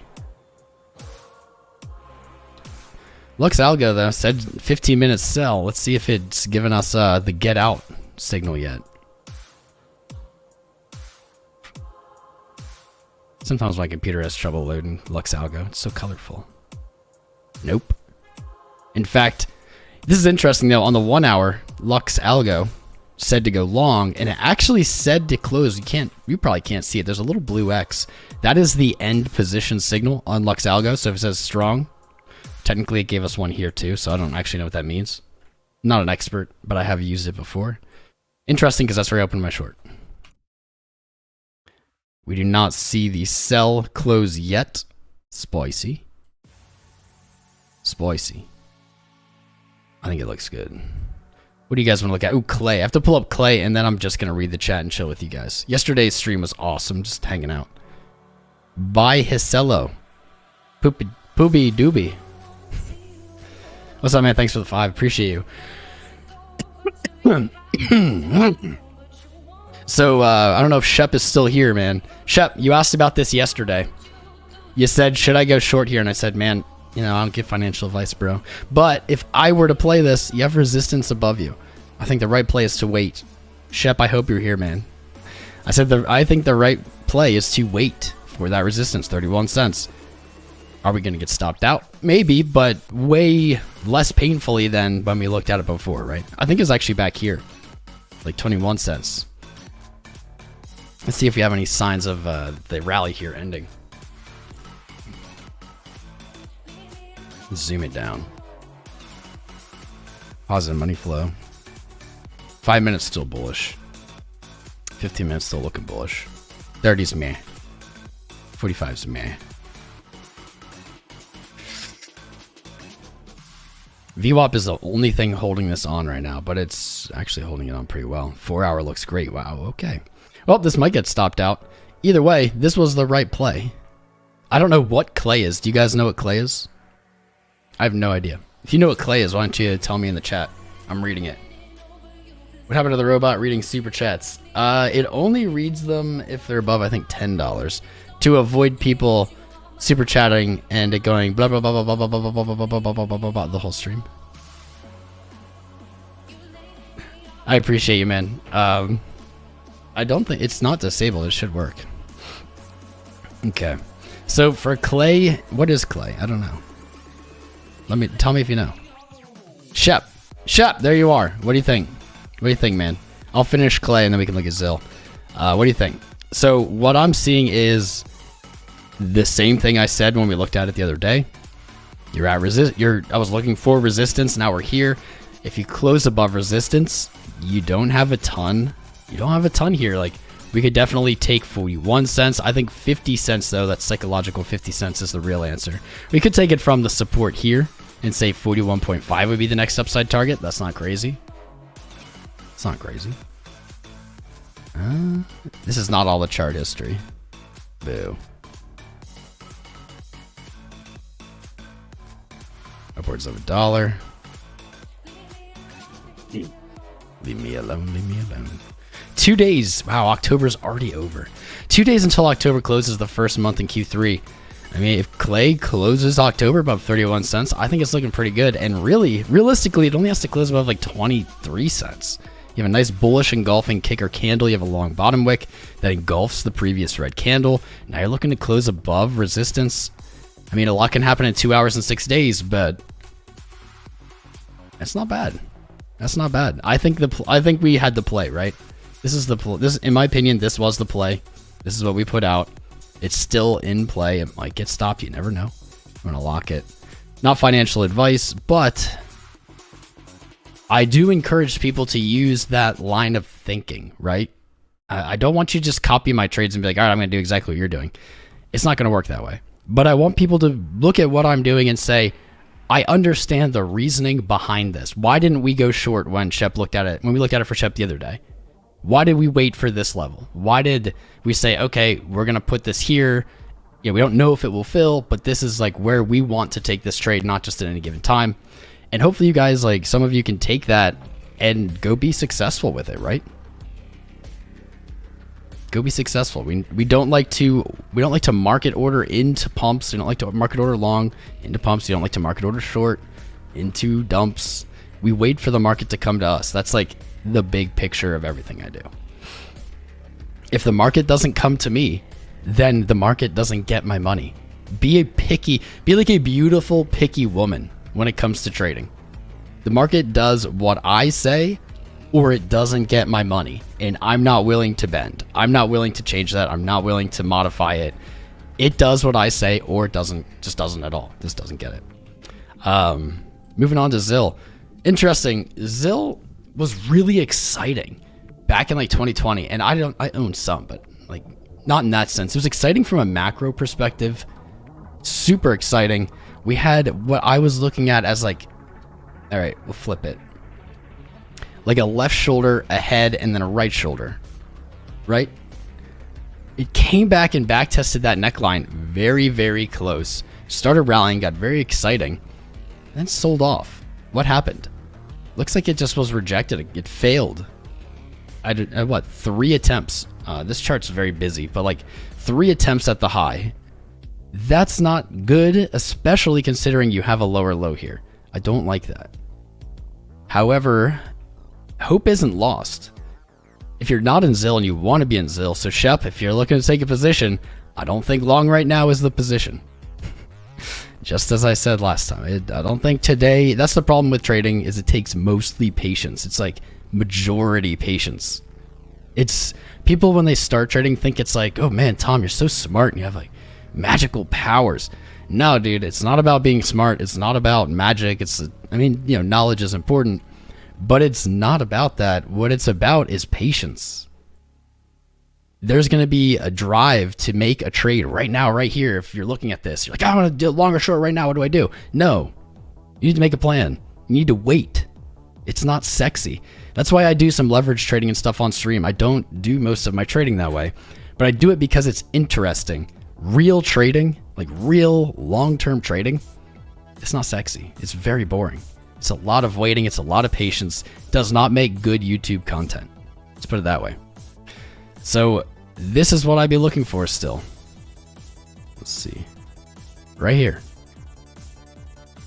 Lux Algo, though, said 15 minutes sell. Let's see if it's given us the get out signal yet. Sometimes my computer has trouble loading Lux Algo. It's so colorful. Nope. In fact, this is interesting, though. On the 1 hour, Lux Algo said to go long, and it actually said to close. You probably can't see it. There's a little blue X. That is the end position signal on Lux Algo. So if it says strong, technically it gave us one here too. So I don't actually know what that means. Not an expert, but I have used it before. Interesting, because that's where I opened my short. We do not see the sell close yet. Spicy. Spicy. I think it looks good. What do you guys want to look at? Ooh, KLAY. I have to pull up KLAY, and then I'm just going to read the chat and chill with you guys. Yesterday's stream was awesome, just hanging out. Bye, Hisello. Poopy doobie. What's up, man? Thanks for the 5. Appreciate you. So, I don't know if Shep is still here, man. Shep, you asked about this yesterday. You said, should I go short here? And I said, man, you know, I don't give financial advice, bro. But if I were to play this, you have resistance above you. I think the right play is to wait. Shep, I hope you're here, man. I said I think the right play is to wait for that resistance, 31 cents. Are we going to get stopped out? Maybe, but way less painfully than when we looked at it before, right? I think it's actually back here, like 21 cents. Let's see if we have any signs of the rally here ending. Zoom it down. Positive money flow. 5 minutes still bullish. 15 minutes still looking bullish. 30's meh. 45's meh. VWAP is the only thing holding this on right now, but it's actually holding it on pretty well. 4 hour looks great. Wow. Okay. Well, this might get stopped out. Either way, this was the right play. I don't know what KLAY is. Do you guys know what KLAY is? I have no idea. If you know what KLAY is, why don't you tell me in the chat? I'm reading it. What happened to the robot reading super chats? It only reads them if they're above, I think, $10 to avoid people super chatting and it going blah blah blah blah blah blah blah blah blah blah blah blah blah blah blah the whole stream. I appreciate you, man. I don't think it's not disabled. It should work. Okay. So for KLAY, what is KLAY? I don't know. Tell me if you know. Shep, there you are. What do you think? What do you think, man? I'll finish KLAY and then we can look at ZIL. What do you think? So what I'm seeing is the same thing I said when we looked at it the other day. You're at I was looking for resistance. Now we're here. If you close above resistance, you don't have a ton. You don't have a ton here. Like, we could definitely take 41 cents. I think 50 cents, though, that's psychological 50 cents is the real answer. We could take it from the support here and say 41.5 would be the next upside target. That's not crazy. It's not crazy. This is not all the chart history. Boo. Upwards of $1. Leave me alone, leave me alone. 2 days. Wow, October's already over. 2 days until October closes the first month in Q3. I mean, if KLAY closes October above 31 cents, I think it's looking pretty good. And really, realistically, it only has to close above like 23 cents. You have a nice bullish engulfing kicker candle. You have a long bottom wick that engulfs the previous red candle. Now you're looking to close above resistance. I mean, a lot can happen in 2 hours and 6 days, but that's not bad. That's not bad. I think we had the play, right? This is in my opinion, this was the play. This is what we put out. It's still in play. It might get stopped. You never know. I'm gonna lock it. Not financial advice, but I do encourage people to use that line of thinking, right? I don't want you to just copy my trades and be like, all right, I'm gonna do exactly what you're doing. It's not gonna work that way. But I want people to look at what I'm doing and say, I understand the reasoning behind this. Why didn't we go short when Shep looked at it? When we looked at it for Shep the other day, why did we wait for this level? Why did we say, okay, we're gonna put this here? Yeah, we don't know if it will fill, but this is like where we want to take this trade, not just at any given time. And hopefully you guys, like some of you can take that and go be successful with it, right? Go be successful. We don't like to market order into pumps. We don't like to market order long into pumps. You don't like to market order short into dumps. We wait for the market to come to us. That's like the big picture of everything I do. If the market doesn't come to me, then the market doesn't get my money. Be like a beautiful picky woman when it comes to trading. The market does what I say, or it doesn't get my money, and I'm not willing to bend. I'm not willing to change that. I'm not willing to modify it. It does what I say, or it just doesn't at all. This doesn't get it. Moving on to ZIL. Interesting. ZIL was really exciting back in like 2020, and I own some, but like not in that sense. It was exciting from a macro perspective. Super exciting. We had what I was looking at as like, all right, we'll flip it. Like a left shoulder, a head, and then a right shoulder, right? It came back and back tested that neckline very, very close. Started rallying, got very exciting, then sold off. What happened? Looks like it just was rejected. It failed. I did what? 3 attempts. This chart's very busy, but like 3 attempts at the high. That's not good, especially considering you have a lower low here. I don't like that. However, hope isn't lost. If you're not in ZIL and you want to be in ZIL, so Shep, if you're looking to take a position, I don't think long right now is the position. Just as I said last time, I don't think today, that's the problem with trading, is it takes mostly patience. It's like majority patience. It's people when they start trading think it's like, oh man, Tom, you're so smart and you have like magical powers. No, dude, it's not about being smart. It's not about magic. I mean, you know, knowledge is important, but it's not about that. What it's about is patience. There's going to be a drive to make a trade right now, right here. If you're looking at this, you're like, I want to do long or short right now. What do I do? No, you need to make a plan. You need to wait. It's not sexy. That's why I do some leverage trading and stuff on stream. I don't do most of my trading that way, but I do it because it's interesting. Real trading, like real long-term trading, it's not sexy. It's very boring. It's a lot of waiting. It's a lot of patience. Does not make good YouTube content. Let's put it that way. So this is what I'd be looking for still. Let's see. Right here.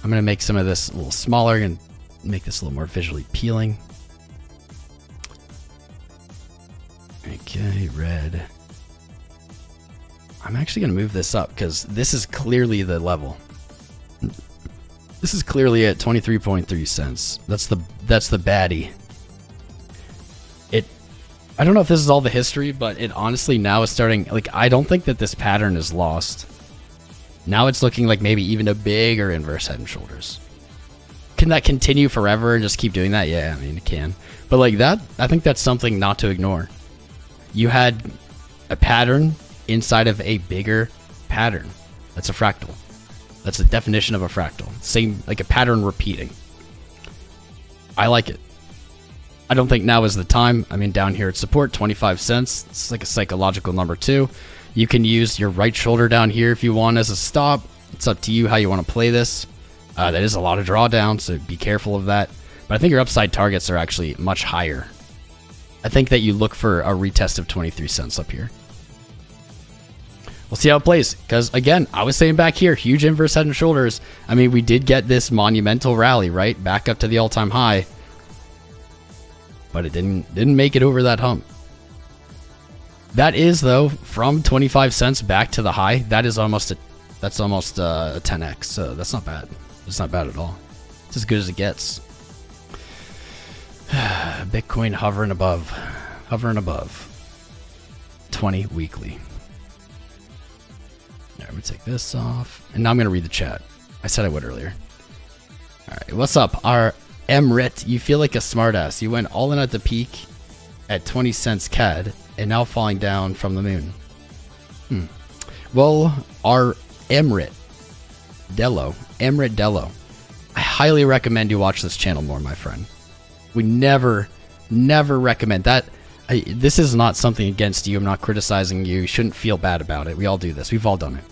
I'm going to make some of this a little smaller and make this a little more visually appealing. Okay, red. I'm actually going to move this up because this is clearly the level. This is clearly at 23.3 cents. That's the baddie. I don't know if this is all the history, but it honestly now is starting, like, I don't think that this pattern is lost. Now it's looking like maybe even a bigger inverse head and shoulders. Can that continue forever and just keep doing that? Yeah, I mean, it can. But like that, I think that's something not to ignore. You had a pattern inside of a bigger pattern. That's a fractal. That's the definition of a fractal. Same, like a pattern repeating. I like it. I don't think now is the time. I mean, down here at support, 25 cents. It's like a psychological number too. You can use your right shoulder down here if you want as a stop. It's up to you how you want to play this. That is a lot of drawdown, so be careful of that. But I think your upside targets are actually much higher. I think that you look for a retest of 23 cents up here. We'll see how it plays. Because, again, I was saying back here, huge inverse head and shoulders. I mean, we did get this monumental rally, right? Back up to the all-time high. But it didn't make it over that hump. That is, though, from 25 cents back to the high. That's almost a 10x. So that's not bad. It's not bad at all. It's as good as it gets. Bitcoin hovering above 20 weekly. All right, I'm gonna take this off, and now I'm gonna read the chat. I said I would earlier. All right, what's up, our Emrit? You feel like a smartass. You went all in at the peak at 20 cents CAD, and now falling down from the moon. Well, our Emrit Dello, I highly recommend you watch this channel more, my friend. We never recommend that. This is not something against you. I'm not criticizing you. You shouldn't feel bad about it. We all do this. We've all done it.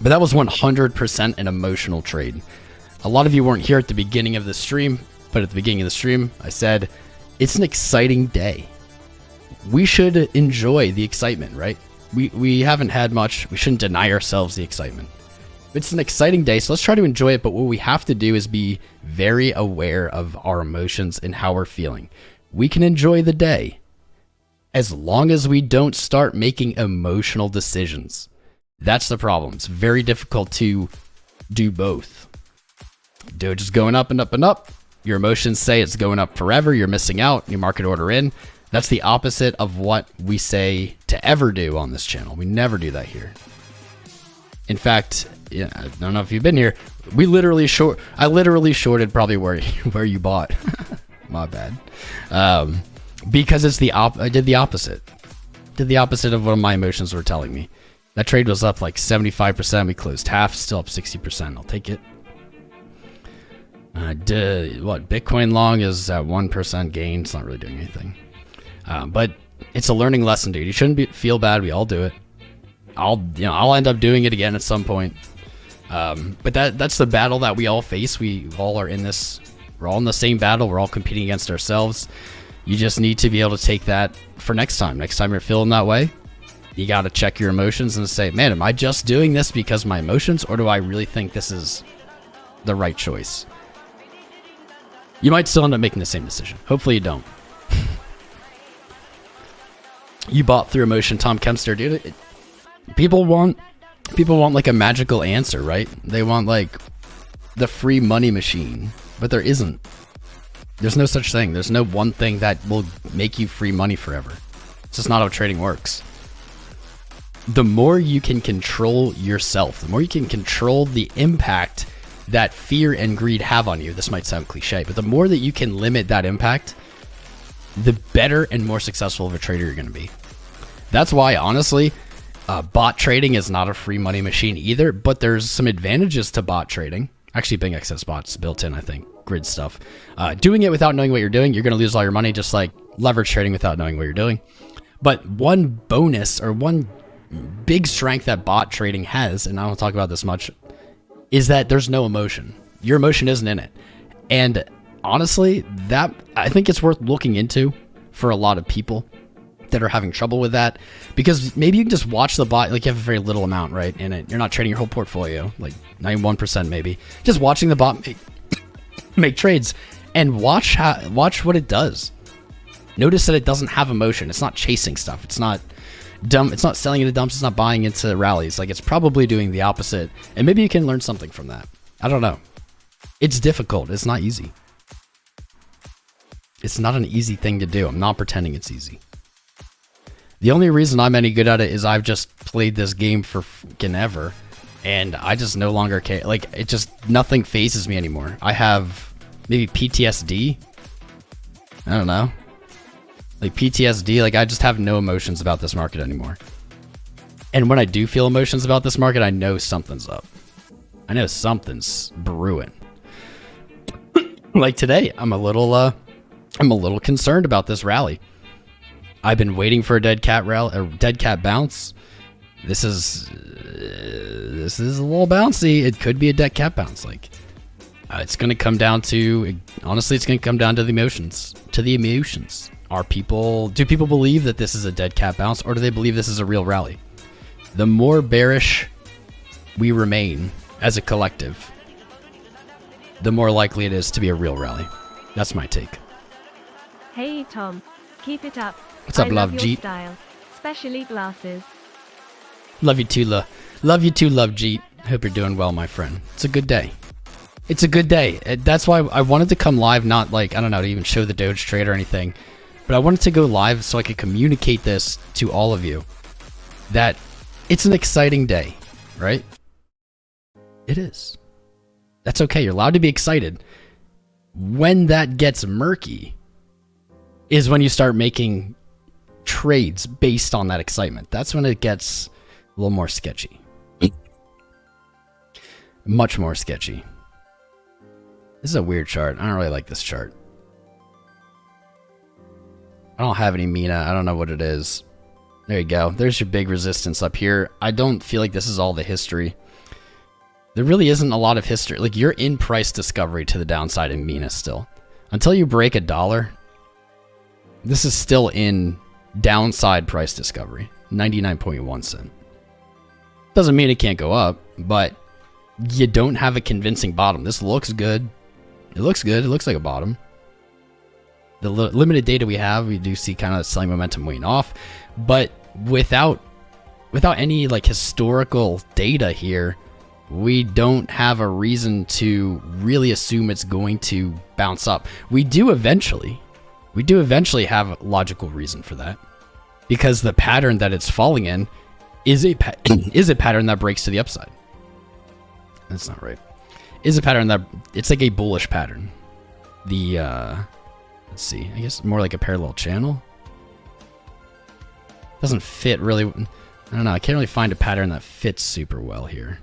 But that was 100% an emotional trade. A lot of you weren't here at the beginning of the stream, but at the beginning of the stream, I said, it's an exciting day. We should enjoy the excitement, right? We haven't had much. We shouldn't deny ourselves the excitement. It's an exciting day, so let's try to enjoy it, but what we have to do is be very aware of our emotions and how we're feeling. We can enjoy the day as long as we don't start making emotional decisions. That's the problem. It's very difficult to do both. Doge is going up and up and up. Your emotions say it's going up forever. You're missing out. You market order in. That's the opposite of what we say to ever do on this channel. We never do that here. In fact, yeah, I don't know if you've been here. I literally shorted probably where you bought. My bad. Because it's I did the opposite. Did the opposite of what my emotions were telling me. That trade was up like 75%. We closed half, still up 60%. I'll take it. Bitcoin long is at 1% gain. It's not really doing anything. But it's a learning lesson, dude. You shouldn't feel bad. We all do it. I'll end up doing it again at some point. But that's the battle that we all face. We all are in this. We're all in the same battle. We're all competing against ourselves. You just need to be able to take that for next time. Next time you're feeling that way, you got to check your emotions and say, man, am I just doing this because of my emotions, or do I really think this is the right choice? You might still end up making the same decision. Hopefully you don't. You bought through emotion, Tom Kempster, dude. People want like a magical answer, right? They want like the free money machine, but there isn't. There's no such thing. There's no one thing that will make you free money forever. It's just not how trading works. The more you can control yourself, the more you can control the impact that fear and greed have on you. This might sound cliche, but the more that you can limit that impact, the better and more successful of a trader you're going to be. That's why, honestly, bot trading is not a free money machine either, but there's some advantages to bot trading. Actually, Bing Excess bots built in, I think. grid stuff. Doing it without knowing what you're doing, you're going to lose all your money, just like leverage trading without knowing what you're doing. But one bonus or one big strength that bot trading has, and I don't talk about this much, is that there's no emotion. Your emotion isn't in it. And honestly, that I think it's worth looking into for a lot of people that are having trouble with that, because maybe you can just watch the bot, like you have a very little amount, right, in it. You're not trading your whole portfolio, like 91% maybe. Just watching the bot make trades and watch what it does. Notice that it doesn't have emotion. It's not chasing stuff. It's not dump. It's not selling into dumps. It's not buying into rallies. Like, it's probably doing the opposite. And maybe you can learn something from that. I don't know. It's difficult. It's not easy. It's not an easy thing to do. I'm not pretending it's easy. The only reason I'm any good at it is I've just played this game for fucking ever, and I just no longer care. Like, it just, nothing phases me anymore. I have maybe PTSD. I don't know. Like PTSD, like I just have no emotions about this market anymore. And when I do feel emotions about this market, I know something's up. I know something's brewing. Like today, I'm a little concerned about this rally. I've been waiting for a dead cat bounce. This is a little bouncy. It could be a dead cat bounce. Like, it's going to come down to, honestly, it's going to come down to the emotions. Do people believe that this is a dead cat bounce, or do they believe this is a real rally? The more bearish we remain as a collective, the more likely it is to be a real rally. That's my take. Hey Tom, keep it up. What's up, I love your Jeet? Style, especially glasses. Love you too, love you too, love Jeet. Hope you're doing well, my friend. It's a good day. It's a good day. That's why I wanted to come live, not like, I don't know, to even show the Doge trade or anything, but I wanted to go live so I could communicate this to all of you, that it's an exciting day, right? It is. That's okay. You're allowed to be excited. When that gets murky is when you start making trades based on that excitement. That's when it gets a little more sketchy. Much more sketchy. This is a weird chart. I don't really like this chart. I don't have any MINA. I don't know what it is. There you go. There's your big resistance up here. I don't feel like this is all the history. There really isn't a lot of history. Like, you're in price discovery to the downside in MINA still. Until you break $1, this is still in downside price discovery. 99.1 cent. Doesn't mean it can't go up, but you don't have a convincing bottom. This looks good. It looks good. It looks like a bottom. The limited data we have, we do see kind of selling momentum wane off, but without any like historical data here, we don't have a reason to really assume it's going to bounce up. We do eventually have a logical reason for that, because the pattern that it's falling in is a pattern that breaks to the upside. That's not right. Is a pattern that, it's like a bullish pattern. The let's see, I guess more like a parallel channel. Doesn't fit really. I don't know. I can't really find a pattern that fits super well here.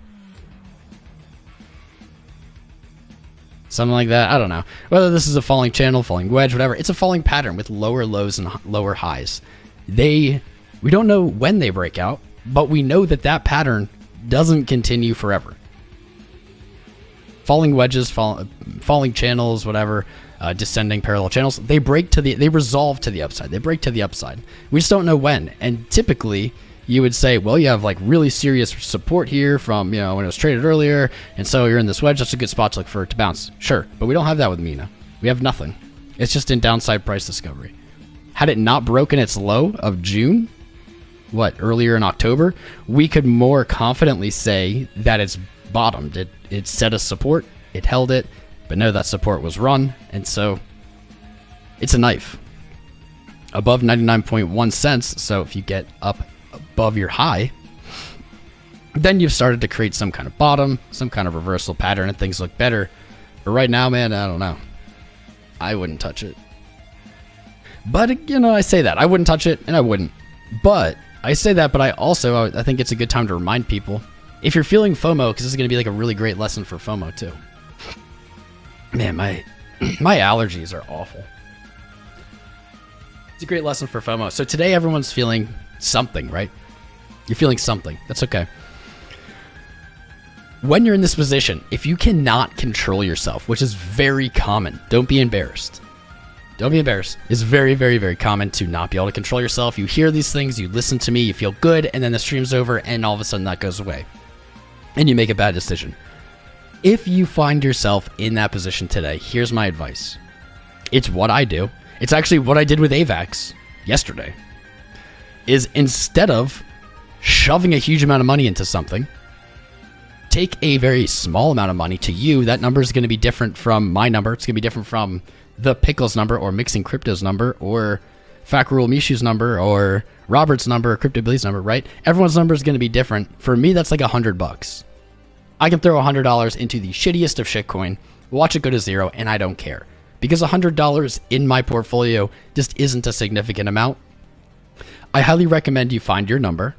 Something like that. I don't know. Whether this is a falling channel, falling wedge, whatever. It's a falling pattern with lower lows and lower highs. We don't know when they break out, but we know that that pattern doesn't continue forever. Falling wedges, falling channels, whatever, descending parallel channels, they resolve to the upside. They break to the upside. We just don't know when. And typically, you would say, well, you have like really serious support here from, when it was traded earlier, and so you're in this wedge. That's a good spot to look for it to bounce. Sure, but we don't have that with MINA. We have nothing. It's just in downside price discovery. Had it not broken its low of June, earlier in October, we could more confidently say that it's bottomed. It set a support, it held it, but no, that support was run, and so it's a knife. Above 99.1 cents, so if you get up above your high, then you've started to create some kind of bottom, some kind of reversal pattern, and things look better. But right now, man, I don't know. I wouldn't touch it. But, I say that. I wouldn't touch it, and I wouldn't. But, I say that, but I think it's a good time to remind people, if you're feeling FOMO, because this is going to be like a really great lesson for FOMO too. Man, my allergies are awful. It's a great lesson for FOMO. So today everyone's feeling something, right? You're feeling something. That's okay. When you're in this position, if you cannot control yourself, which is very common, don't be embarrassed. Don't be embarrassed. It's very, very, very common to not be able to control yourself. You hear these things, you listen to me, you feel good, and then the stream's over, and all of a sudden that goes away. And you make a bad decision. If you find yourself in that position today, here's my advice. It's what I do. It's actually what I did with AVAX yesterday. Is instead of shoving a huge amount of money into something, take a very small amount of money. To you, that number is going to be different from my number. It's going to be different from the Pickles number, or Mixing Crypto's number, or Fackrule Mishu's number, or Robert's number, or Crypto Billy's number, right? Everyone's number is going to be different. For me, that's like $100. I can throw $100 into the shittiest of shitcoin, watch it go to zero, and I don't care. Because $100 in my portfolio just isn't a significant amount. I highly recommend you find your number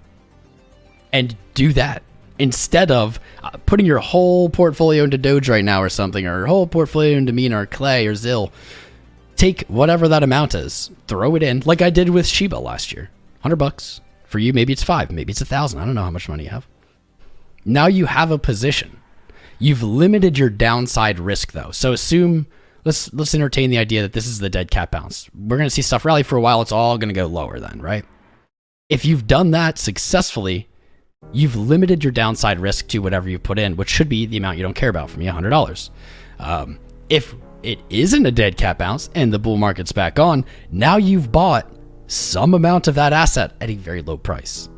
and do that. Instead of putting your whole portfolio into Doge right now or something, or your whole portfolio into MINA or KLAY or ZIL, take whatever that amount is, throw it in, like I did with Shiba last year. $100. For you, maybe it's $5, maybe it's $1,000. I don't know how much money you have. Now you have a position. You've limited your downside risk though. So assume, let's entertain the idea that this is the dead cat bounce. We're going to see stuff rally for a while. It's all going to go lower then, right? If you've done that successfully, you've limited your downside risk to whatever you put in, which should be the amount you don't care about, for me, $100. If it isn't a dead cat bounce and the bull market's back on, now you've bought some amount of that asset at a very low price.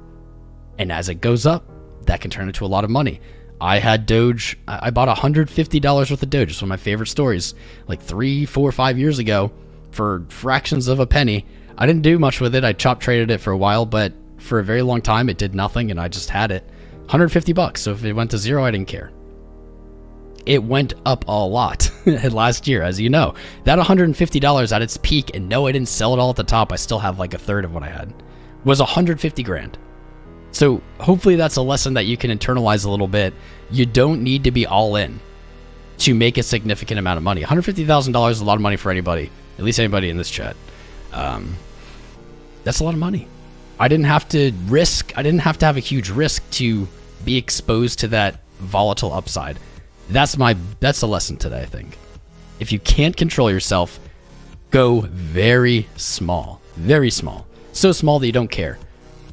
And as it goes up, that can turn into a lot of money. I had Doge, I bought $150 worth of Doge. It's one of my favorite stories, like 3, 4, 5 years ago for fractions of a penny. I didn't do much with it. I chop traded it for a while, but for a very long time, it did nothing, and I just had it. $150. So if it went to zero, I didn't care. It went up a lot last year, as you know. That $150 at its peak, and no, I didn't sell it all at the top. I still have like a third of what I had. Was 150 grand. So hopefully that's a lesson that you can internalize a little bit. You don't need to be all in to make a significant amount of money. $150,000 is a lot of money for anybody, at least anybody in this chat. That's a lot of money. I didn't have to have a huge risk to be exposed to that volatile upside. That's the lesson today, I think. If you can't control yourself, go very small. Very small. So small that you don't care.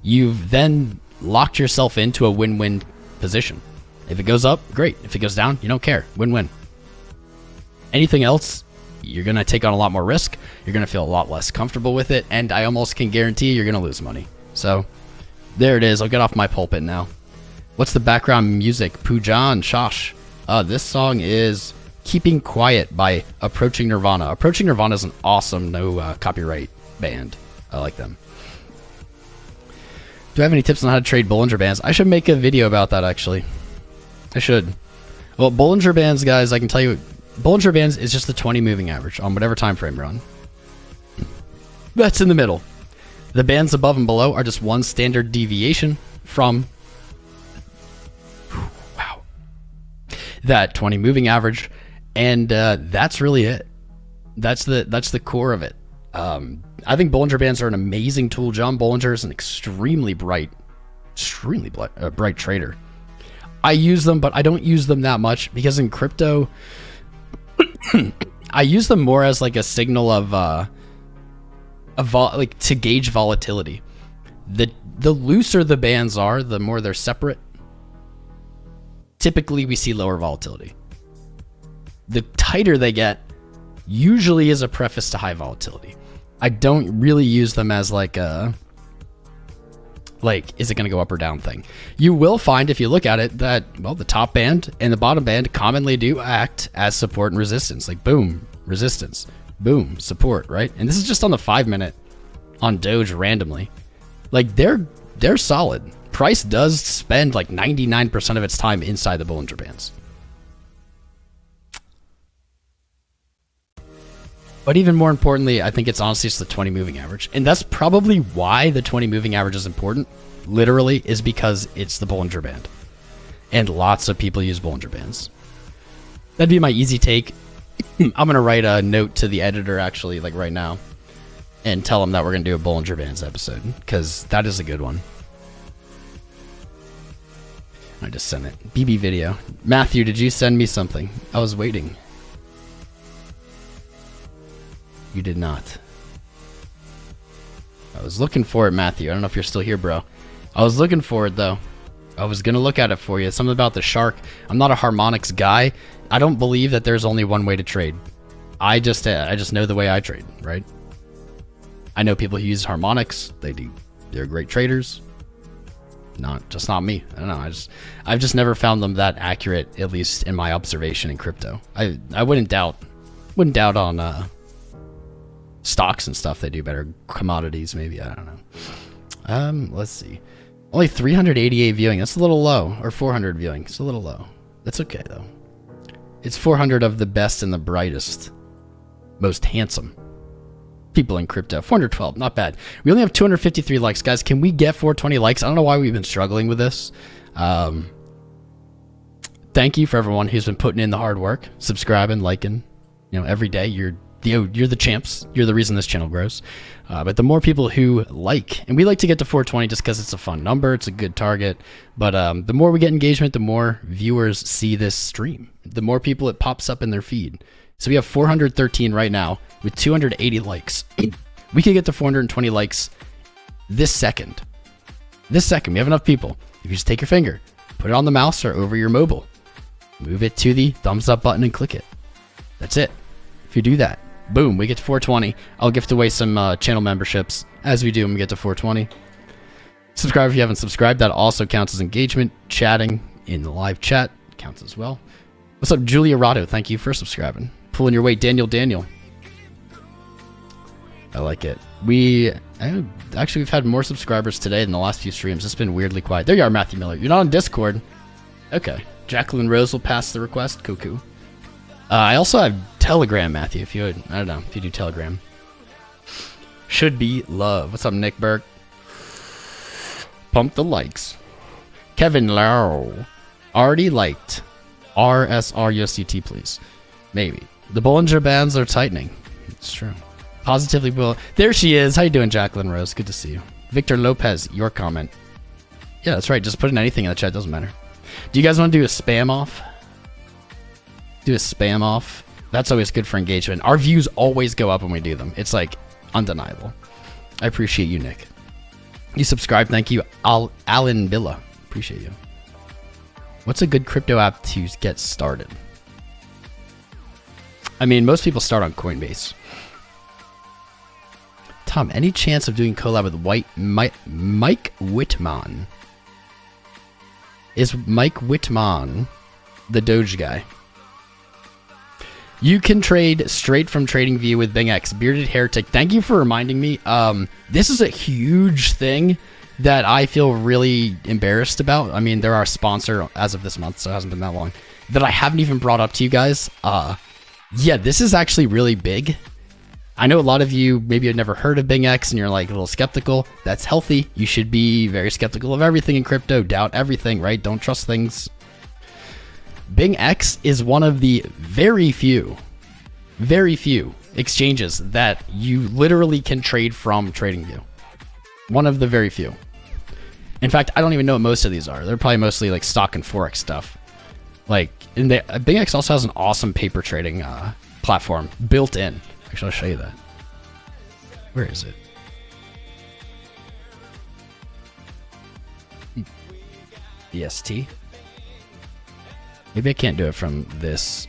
You've then locked yourself into a win-win position. If it goes up, great. If it goes down, you don't care. Win-win. Anything else, you're going to take on a lot more risk. You're going to feel a lot less comfortable with it. And I almost can guarantee you're going to lose money. So there it is. I'll get off my pulpit now. What's the background music? Pujan, Shosh. This song is Keeping Quiet by Approaching Nirvana. Approaching Nirvana is an awesome no copyright band. I like them. Do I have any tips on how to trade Bollinger Bands? I should make a video about that, actually. I should. Well, Bollinger Bands, guys, I can tell you, Bollinger Bands is just the 20 moving average on whatever time frame you're on. That's in the middle. The bands above and below are just one standard deviation from that 20 moving average, and that's really it. That's the core of it. I think Bollinger Bands are an amazing tool. John Bollinger is an extremely bright trader. I use them, but I don't use them that much because in crypto, I use them more as like a signal of like to gauge volatility. The looser the bands are, the more they're separate. Typically, we see lower volatility. The tighter they get, usually is a preface to high volatility. I don't really use them as like a, is it going to go up or down thing. You will find, if you look at it, that, well, the top band and the bottom band commonly do act as support and resistance. Like, boom, resistance, boom, support, right? And this is just on the 5 minute on Doge randomly. Like, they're solid. Price does spend like 99% of its time inside the Bollinger Bands. But even more importantly, I think it's honestly just the 20 moving average. And that's probably why the 20 moving average is important, literally, is because it's the Bollinger Band. And lots of people use Bollinger Bands. That'd be my easy take. I'm gonna write a note to the editor actually, like right now, and tell him that we're gonna do a Bollinger Bands episode because that is a good one. I just sent it. BB video. Matthew, did you send me something? I was waiting. You did not. I was looking for it, Matthew. I don't know if you're still here, bro. I was looking for it, though. I was going to look at it for you. Something about the shark. I'm not a harmonics guy. I don't believe that there's only one way to trade. I just know the way I trade, right? I know people who use harmonics. They're great traders. Not me. I don't know. I've just never found them that accurate, at least in my observation in crypto. I wouldn't doubt on stocks and stuff. They do better. Commodities, maybe. I don't know. Let's see. Only 388 viewing. That's a little low. Or 400 viewing. It's a little low. That's okay though. It's 400 of the best and the brightest, most handsome people in crypto. 412, not bad. We only have 253 likes, guys. Can we get 420 likes? I don't know why we've been struggling with this. Thank you for everyone who's been putting in the hard work, subscribing, liking, every day. You're the champs. You're the reason this channel grows. But the more people who like, and we like to get to 420 just because it's a fun number, it's a good target. But the more we get engagement, the more viewers see this stream, the more people it pops up in their feed. So we have 413 right now with 280 likes. We could get to 420 likes this second. We have enough people. If you just take your finger, put it on the mouse or over your mobile, move it to the thumbs up button and click it. That's it. If you do that, boom, we get to 420. I'll gift away some channel memberships as we do when we get to 420. Subscribe if you haven't subscribed. That also counts as engagement. Chatting in the live chat counts as well. What's up, Julia Rado? Thank you for subscribing. Pulling your weight, Daniel. I like it. We've had more subscribers today than the last few streams. It's been weirdly quiet. There you are, Matthew Miller. You're not on Discord. Okay. Jacqueline Rose will pass the request. Cuckoo. I also have Telegram, Matthew. If you do Telegram. Should be love. What's up, Nick Burke? Pump the likes. Kevin Lau. Already liked. RSRUSDT, please. Maybe. The Bollinger Bands are tightening. It's true. Positively will. There she is. How you doing, Jacqueline Rose? Good to see you. Victor Lopez, your comment. Yeah, that's right. Just put in anything in the chat. Doesn't matter. Do you guys want to do a spam off? Do a spam off. That's always good for engagement. Our views always go up when we do them. It's like undeniable. I appreciate you, Nick. You subscribe. Thank you. Alan Billa. Appreciate you. What's a good crypto app to get started? I mean, most people start on Coinbase. Tom, any chance of doing collab with Mike Whitman? Is Mike Whitman the Doge guy? You can trade straight from TradingView with BingX. Bearded Heretic, thank you for reminding me. This is a huge thing that I feel really embarrassed about. I mean, they're our sponsor as of this month, so it hasn't been that long, that I haven't even brought up to you guys. Yeah, this is actually really big. I know a lot of you maybe have never heard of BingX and you're like a little skeptical. That's healthy. You should be very skeptical of everything in crypto. Doubt everything, right? Don't trust things. BingX is one of the very few exchanges that you literally can trade from TradingView. One of the very few. In fact, I don't even know what most of these are. They're probably mostly like stock and forex stuff. Like, BingX also has an awesome paper trading platform built in. Actually, I'll show you that. Where is it? BST. Maybe I can't do it from this.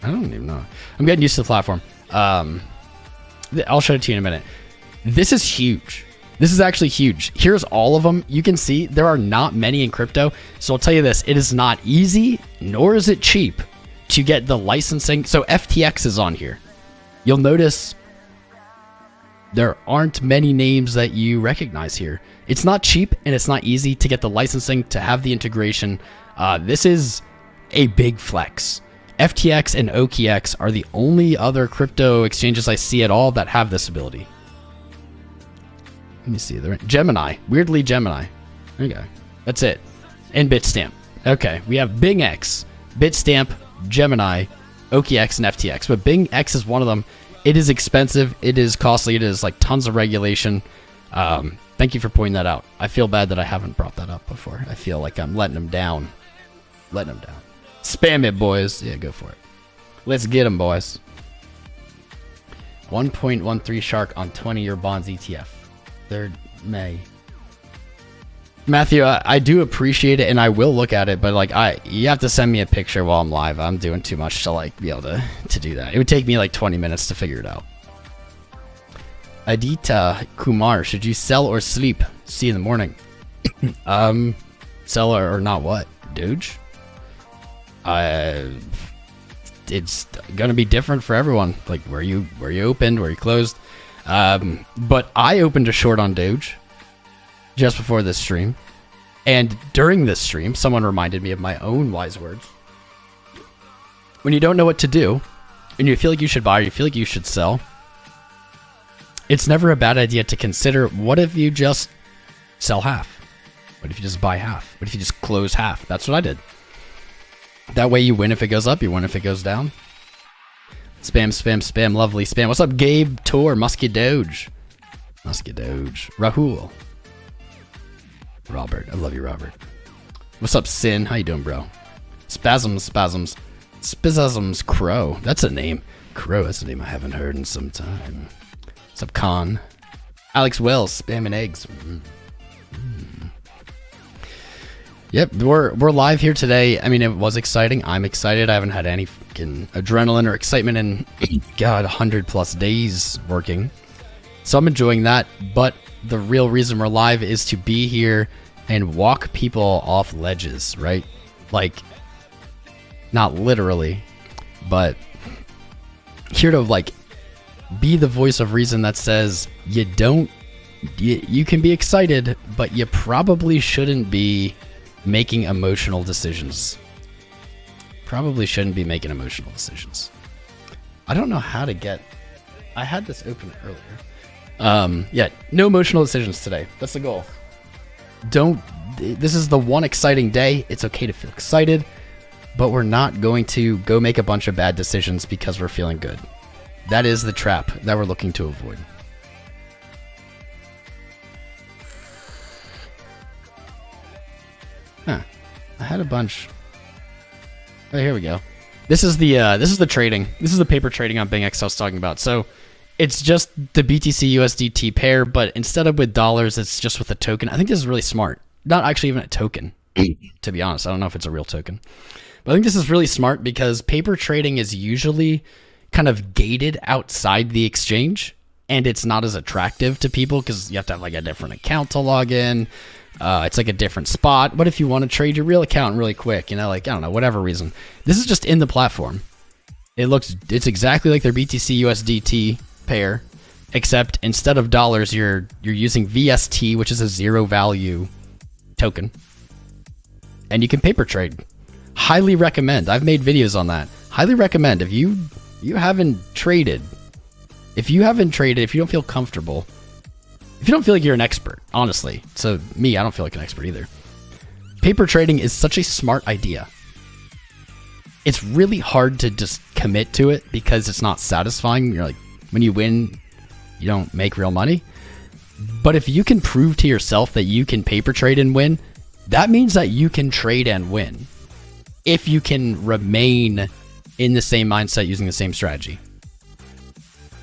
I don't even know. I'm getting used to the platform. I'll show it to you in a minute. This is huge. This is actually huge. Here's all of them. You can see there are not many in crypto. So I'll tell you this. It is not easy, nor is it cheap to get the licensing. So FTX is on here. You'll notice there aren't many names that you recognize here. It's not cheap and it's not easy to get the licensing, to have the integration. This is a big flex. FTX and OKX are the only other crypto exchanges I see at all that have this ability. Let me see. Gemini. Weirdly, Gemini. Okay. That's it. And Bitstamp. Okay. We have BingX, Bitstamp, Gemini, OKX and FTX, but Bing X is one of them. It is expensive. It is costly. It is like tons of regulation. Thank you for pointing that out. I feel bad that I haven't brought that up before. I feel like I'm letting them down. Letting them down. Spam it, boys. Yeah, go for it. Let's get them, boys. 1.13 shark on 20-year bonds ETF. 3rd May. Matthew, I do appreciate it, and I will look at it, but like you have to send me a picture while I'm live. I'm doing too much to like be able to do that. It would take me like 20 minutes to figure it out. Adita Kumar, should you sell or sleep? See you in the morning. Sell or not what? Doge? It's gonna be different for everyone. Like where you opened, where you closed. But I opened a short on Doge just before this stream, and during this stream, someone reminded me of my own wise words. When you don't know what to do, and you feel like you should buy or you feel like you should sell, it's never a bad idea to consider, what if you just sell half? What if you just buy half? What if you just close half? That's what I did. That way you win if it goes up, you win if it goes down. Spam, spam, spam, lovely spam. What's up, Gabe Tor, Musky Doge? Musky Doge. Rahul. Robert, I love you, Robert. What's up, Sin? How you doing, bro? Spasms. Spasms Crow. That's a name. Crow, that's a name I haven't heard in some time. What's up, Con? Alex Wells, spamming eggs. Yep, we're live here today. I mean, it was exciting. I'm excited. I haven't had any fucking adrenaline or excitement in, God, 100+ days working. So I'm enjoying that, but the real reason we're live is to be here and walk people off ledges, right? Like, not literally, but here to like be the voice of reason that says you can be excited, but you probably shouldn't be making emotional decisions. Probably shouldn't be making emotional decisions. I don't know how to get... I had this open earlier. Yeah, no emotional decisions today. That's the goal. This is the one exciting day. It's okay to feel excited, but we're not going to go make a bunch of bad decisions because we're feeling good. That is the trap that we're looking to avoid. Huh. I had a bunch. Oh, here we go. This is the trading. This is the paper trading on BingX I was talking about. So it's just the BTC USDT pair, but instead of with dollars, it's just with a token. I think this is really smart. Not actually even a token, to be honest. I don't know if it's a real token. But I think this is really smart because paper trading is usually kind of gated outside the exchange, and it's not as attractive to people because you have to have like a different account to log in. It's like a different spot. What if you want to trade your real account really quick? You know, like, I don't know, whatever reason. This is just in the platform. It's exactly like their BTC USDT pair, except instead of dollars, you're using VST, which is a zero value token, and you can paper trade. Highly recommend. I've made videos on that. Highly recommend. If you haven't traded, if you don't feel comfortable, if you don't feel like you're an expert, honestly. So me, I don't feel like an expert either. Paper trading is such a smart idea. It's really hard to just commit to it because it's not satisfying. You're like, when you win, you don't make real money. But if you can prove to yourself that you can paper trade and win, that means that you can trade and win. If you can remain in the same mindset using the same strategy.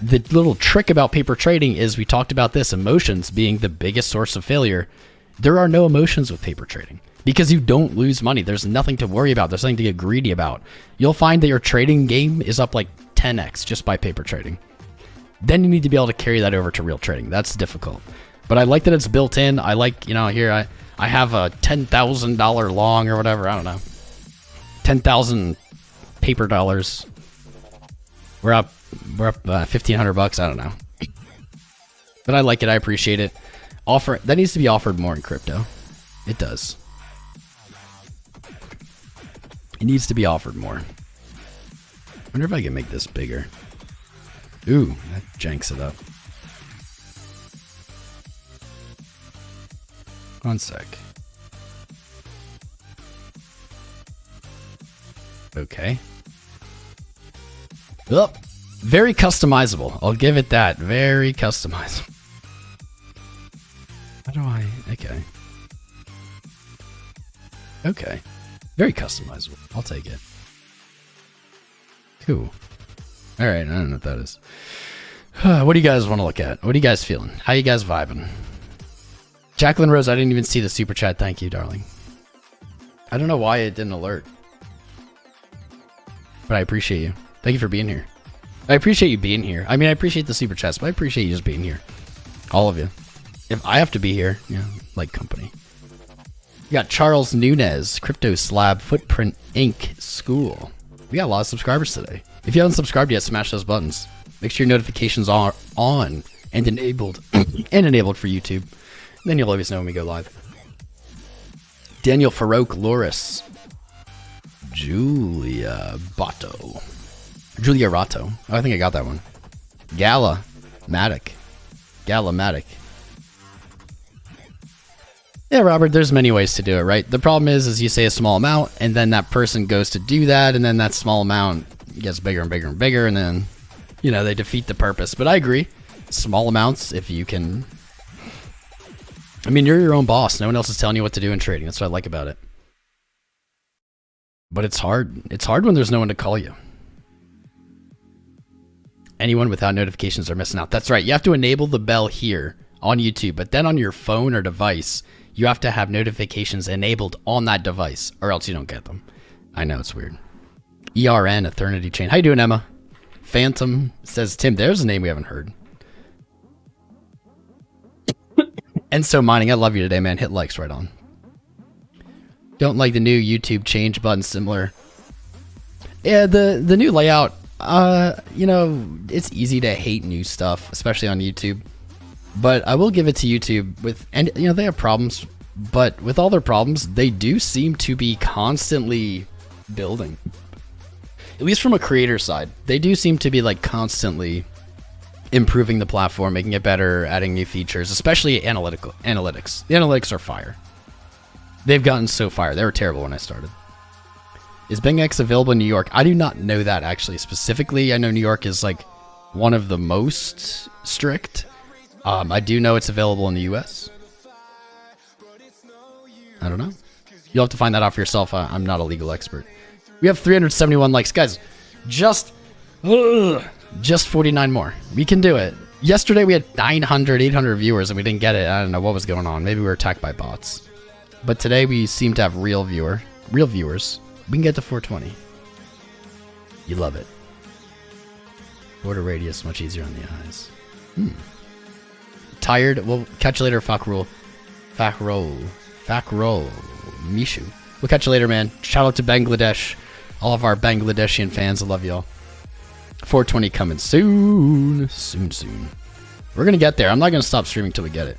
The little trick about paper trading is, we talked about this, emotions being the biggest source of failure. There are no emotions with paper trading because you don't lose money. There's nothing to worry about. There's nothing to get greedy about. You'll find that your trading game is up like 10x just by paper trading. Then you need to be able to carry that over to real trading. That's difficult. But I like that it's built in. I like, here I have a $10,000 long or whatever. I don't know. 10,000 paper dollars. We're up $1,500. I don't know. But I like it. I appreciate it. That needs to be offered more in crypto. It does. It needs to be offered more. I wonder if I can make this bigger. Ooh, that janks it up. One sec. Okay. Oh, very customizable. I'll give it that. Very customizable. How do I... Okay. Okay. Very customizable. I'll take it. Cool. Alright, I don't know what that is. What do you guys want to look at? What are you guys feeling? How you guys vibing? Jacqueline Rose, I didn't even see the super chat. Thank you, darling. I don't know why it didn't alert. But I appreciate you. Thank you for being here. I appreciate you being here. I mean, I appreciate the super chats, but I appreciate you just being here. All of you. If I have to be here, yeah, like company. We got Charles Nunez, Crypto Slab, Footprint Inc. School. We got a lot of subscribers today. If you haven't subscribed yet, smash those buttons. Make sure your notifications are on and enabled and enabled for YouTube. Then you'll always know when we go live. Daniel Farouk Loris. Julia Rato. Oh, I think I got that one. Gala Matic. Yeah, Robert, there's many ways to do it, right? The problem is you say a small amount, and then that person goes to do that, and then that small amount gets bigger and bigger and bigger, and then, you know, they defeat the purpose. But I agree. Small amounts, if you can... I mean, you're your own boss. No one else is telling you what to do in trading. That's what I like about it. But it's hard. It's hard when there's no one to call you. Anyone without notifications are missing out. That's right. You have to enable the bell here on YouTube, but then on your phone or device, you have to have notifications enabled on that device, or else you don't get them. I know, it's weird. ERN, Eternity Chain. How you doing, Emma? Phantom says, Tim, there's a name we haven't heard. Enso Mining, I love you today, man. Hit likes right on. Don't like the new YouTube change button, similar. Yeah, the new layout, you know, it's easy to hate new stuff, especially on YouTube. But I will give it to YouTube with, and you know, they have problems, but with all their problems, they do seem to be constantly building. At least from a creator side, they do seem to be like constantly improving the platform, making it better, adding new features, especially analytics. The analytics are fire. They've gotten so fire. They were terrible when I started. Is BingX available in New York? I do not know that actually specifically. I know New York is like one of the most strict. I do know it's available in the US. I don't know. You'll have to find that out for yourself. I'm not a legal expert. We have 371 likes. Guys, just 49 more. We can do it. Yesterday we had 900, 800 viewers and we didn't get it. I don't know what was going on. Maybe we were attacked by bots. But today we seem to have real viewers. We can get to 420. You love it. Border radius much easier on the eyes. Tired? We'll catch you later, Fakroll. Mishu. We'll catch you later, man. Shout out to Bangladesh. All of our Bangladeshian fans. I love y'all. 420 coming soon. Soon. We're going to get there. I'm not going to stop streaming till we get it.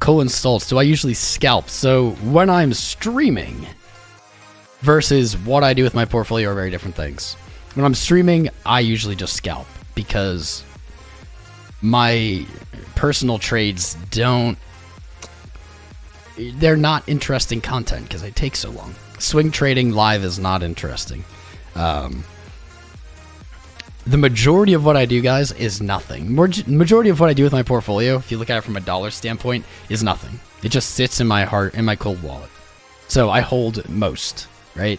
Colin Stoltz. Do I usually scalp? So when I'm streaming versus what I do with my portfolio are very different things. When I'm streaming, I usually just scalp because my personal trades they're not interesting content because they take so long. Swing trading live is not interesting. The majority of what I do, guys, is nothing. Majority of what I do with my portfolio, if you look at it from a dollar standpoint, is nothing. It just sits in my heart, in my cold wallet. So I hold most, right?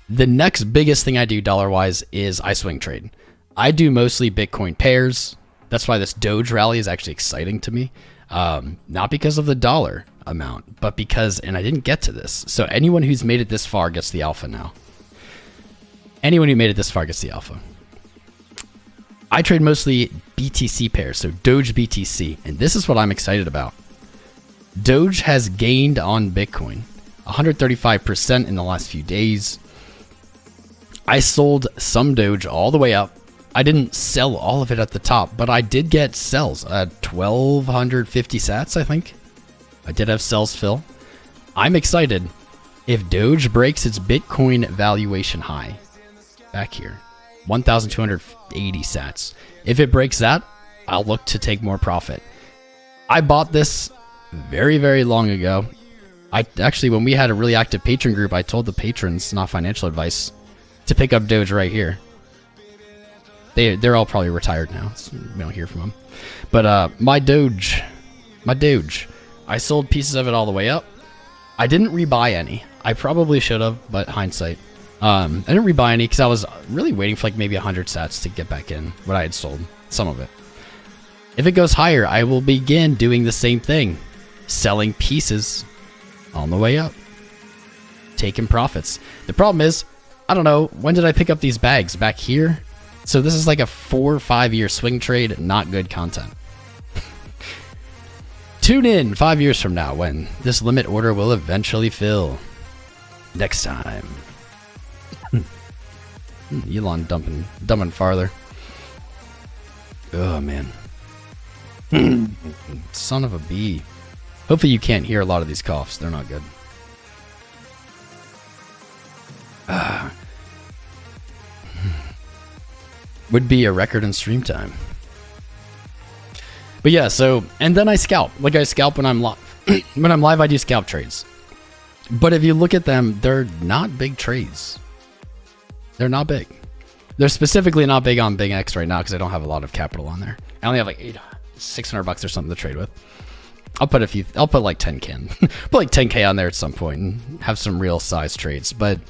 The next biggest thing I do dollar-wise is I swing trade. I do mostly Bitcoin pairs. That's why this Doge rally is actually exciting to me. Not because of the dollar amount, but because, and I didn't get to this, so anyone who's made it this far gets the alpha now. Anyone who made it this far gets the alpha. I trade mostly BTC pairs, so Doge BTC, and this is what I'm excited about. Doge has gained on Bitcoin 135% in the last few days. I sold some Doge all the way up. I didn't sell all of it at the top, but I did get sells at 1,250 sats, I think. I did have sells fill. I'm excited if Doge breaks its Bitcoin valuation high back here. 1,280 sats. If it breaks that, I'll look to take more profit. I bought this very, very long ago. I actually, when we had a really active patron group, I told the patrons, not financial advice, to pick up Doge right here. They're all probably retired now, so we don't hear from them. But my Doge, I sold pieces of it all the way up. I didn't rebuy any. I probably should have, but hindsight. I didn't rebuy any because I was really waiting for like maybe 100 sats to get back in what I had sold, some of it. If it goes higher, I will begin doing the same thing, selling pieces on the way up, taking profits. The problem is, I don't know, when did I pick up these bags? Back here? So this is like a 4 or 5 year swing trade, not good content. Tune in 5 years from now when this limit order will eventually fill. Next time. Elon dumping farther. Oh man. Son of a bee. Hopefully you can't hear a lot of these coughs. They're not good. Would be a record in stream time. But yeah, so, and then I scalp. Like I scalp when I'm live. When I'm live, I do scalp trades. But if you look at them, they're not big trades. They're not big. They're specifically not big on Big X right now because I don't have a lot of capital on there. I only have like $600 or something to trade with. I'll put like 10k. Put like 10k on there at some point and have some real size trades. But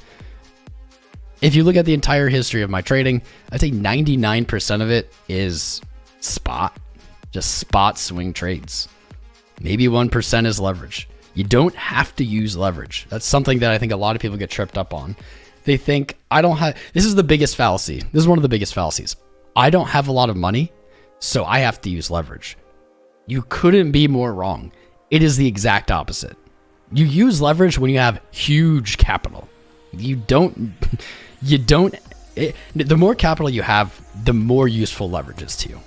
if you look at the entire history of my trading, I'd say 99% of it is spot. Just spot swing trades. Maybe 1% is leverage. You don't have to use leverage. That's something that I think a lot of people get tripped up on. They think, I don't have, this is the biggest fallacy. This is one of the biggest fallacies. I don't have a lot of money, so I have to use leverage. You couldn't be more wrong. It is the exact opposite. You use leverage when you have huge capital. The more capital you have, the more useful leverage is to you.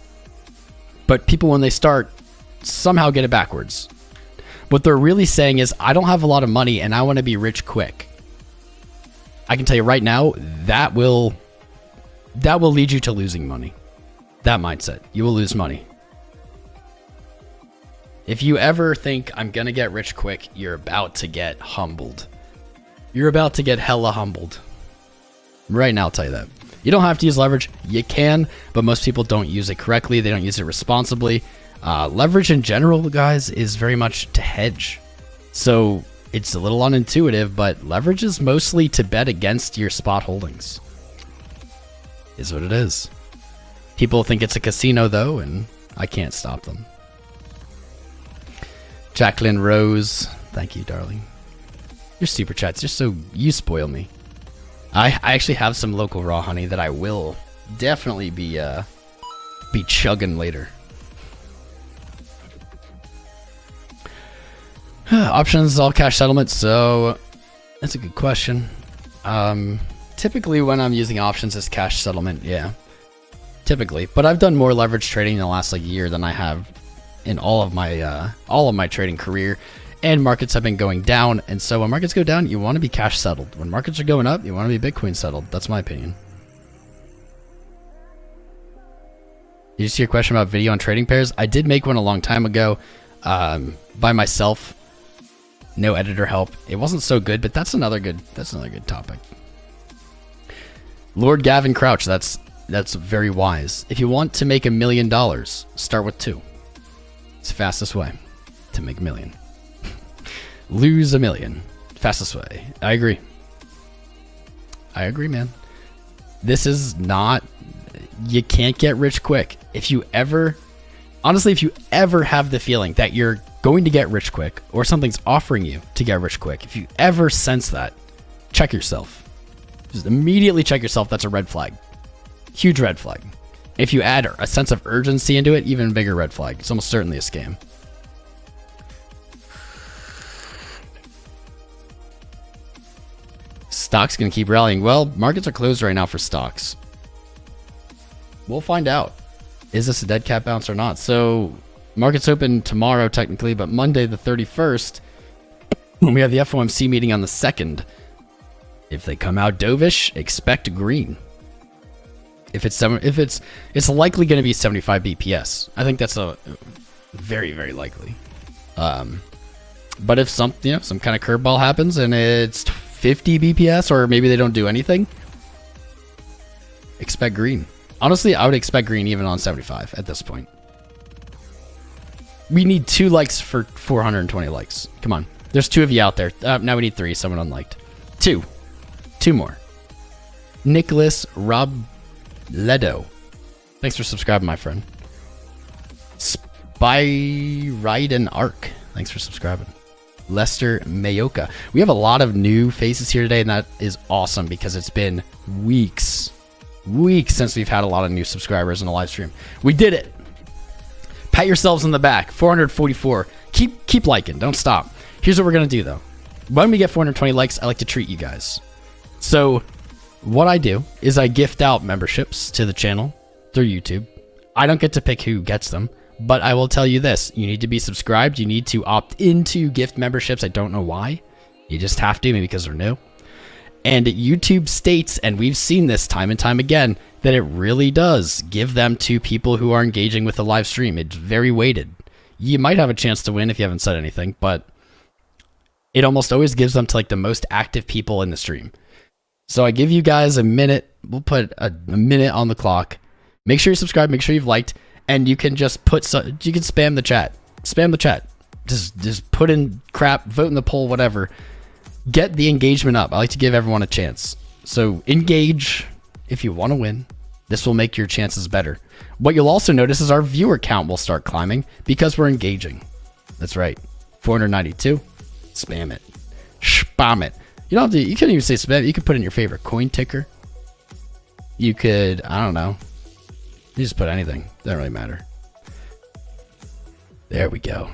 But people, when they start, somehow get it backwards. What they're really saying is, I don't have a lot of money and I want to be rich quick. I can tell you right now, that will lead you to losing money. That mindset, you will lose money. If you ever think I'm gonna get rich quick, you're about to get humbled. You're about to get hella humbled. Right now, I'll tell you that. You don't have to use leverage. You can, but most people don't use it correctly. They don't use it responsibly. Leverage in general, guys, is very much to hedge. So it's a little unintuitive, but leverage is mostly to bet against your spot holdings. Is what it is. People think it's a casino, though, and I can't stop them. Jacqueline Rose, thank you, darling. Your super chats, you spoil me. I actually have some local raw honey that I will definitely be chugging later. Options, all cash settlement. So that's a good question. Typically when I'm using options as cash settlement, yeah, typically. But I've done more leverage trading in the last like year than I have in all of my trading career. And markets have been going down, and so when markets go down, you want to be cash settled. When markets are going up, you want to be Bitcoin settled. That's my opinion. Did you see your question about video on trading pairs? I did make one a long time ago by myself. No editor help. It wasn't so good, but that's another good topic. Lord Gavin Crouch, that's very wise. If you want to make $1 million, start with 2. It's the fastest way to make $1 million. Lose $1 million. Fastest way. I agree. I agree, man. This is not... You can't get rich quick. If you ever... Honestly, if you ever have the feeling that you're going to get rich quick, or something's offering you to get rich quick, if you ever sense that, check yourself. Just immediately check yourself. That's a red flag. Huge red flag. If you add a sense of urgency into it, even bigger red flag. It's almost certainly a scam. Stocks gonna keep rallying. Well, markets are closed right now for stocks. We'll find out. Is this a dead cat bounce or not? So markets open tomorrow technically, but Monday the 31st, when we have the FOMC meeting on the 2nd, if they come out dovish, expect green. If it's likely going to be 75 BPS. I think that's a very, very likely. But if some kind of curveball happens and it's 50 BPS, or maybe they don't do anything, expect green. Honestly, I would expect green even on 75 at this point. We need 2 likes for 420 likes. Come on. There's 2 of you out there. Now we need 3. Someone unliked. 2. 2 more. Nicholas Robledo. Thanks for subscribing, my friend. Spyriden Arc. Thanks for subscribing. Lester Mayoka. We have a lot of new faces here today, and that is awesome because it's been weeks since we've had a lot of new subscribers in the live stream. We did it. Pat yourselves on the back. 444. Keep liking. Don't stop. Here's what we're going to do, though. When we get 420 likes, I like to treat you guys. So what I do is I gift out memberships to the channel through YouTube. I don't get to pick who gets them, but I will tell you this. You need to be subscribed. You need to opt into gift memberships. I don't know why. You just have to, maybe because they're new. And YouTube states, and we've seen this time and time again, that it really does give them to people who are engaging with the live stream. It's very weighted. You might have a chance to win if you haven't said anything, but it almost always gives them to like the most active people in the stream. So I give you guys a minute. We'll put a minute on the clock. Make sure you subscribe. Make sure you've liked, and you can just you can spam the chat. Spam the chat. Just put in crap, vote in the poll, whatever. Get the engagement up. I like to give everyone a chance. So engage if you want to win. This will make your chances better. What you'll also notice is our viewer count will start climbing because we're engaging. That's right. 492. Spam it. Spam it. You don't have to, you can't even say spam. You could put in your favorite coin ticker. You could, I don't know. You just put anything. Doesn't really matter. There we go.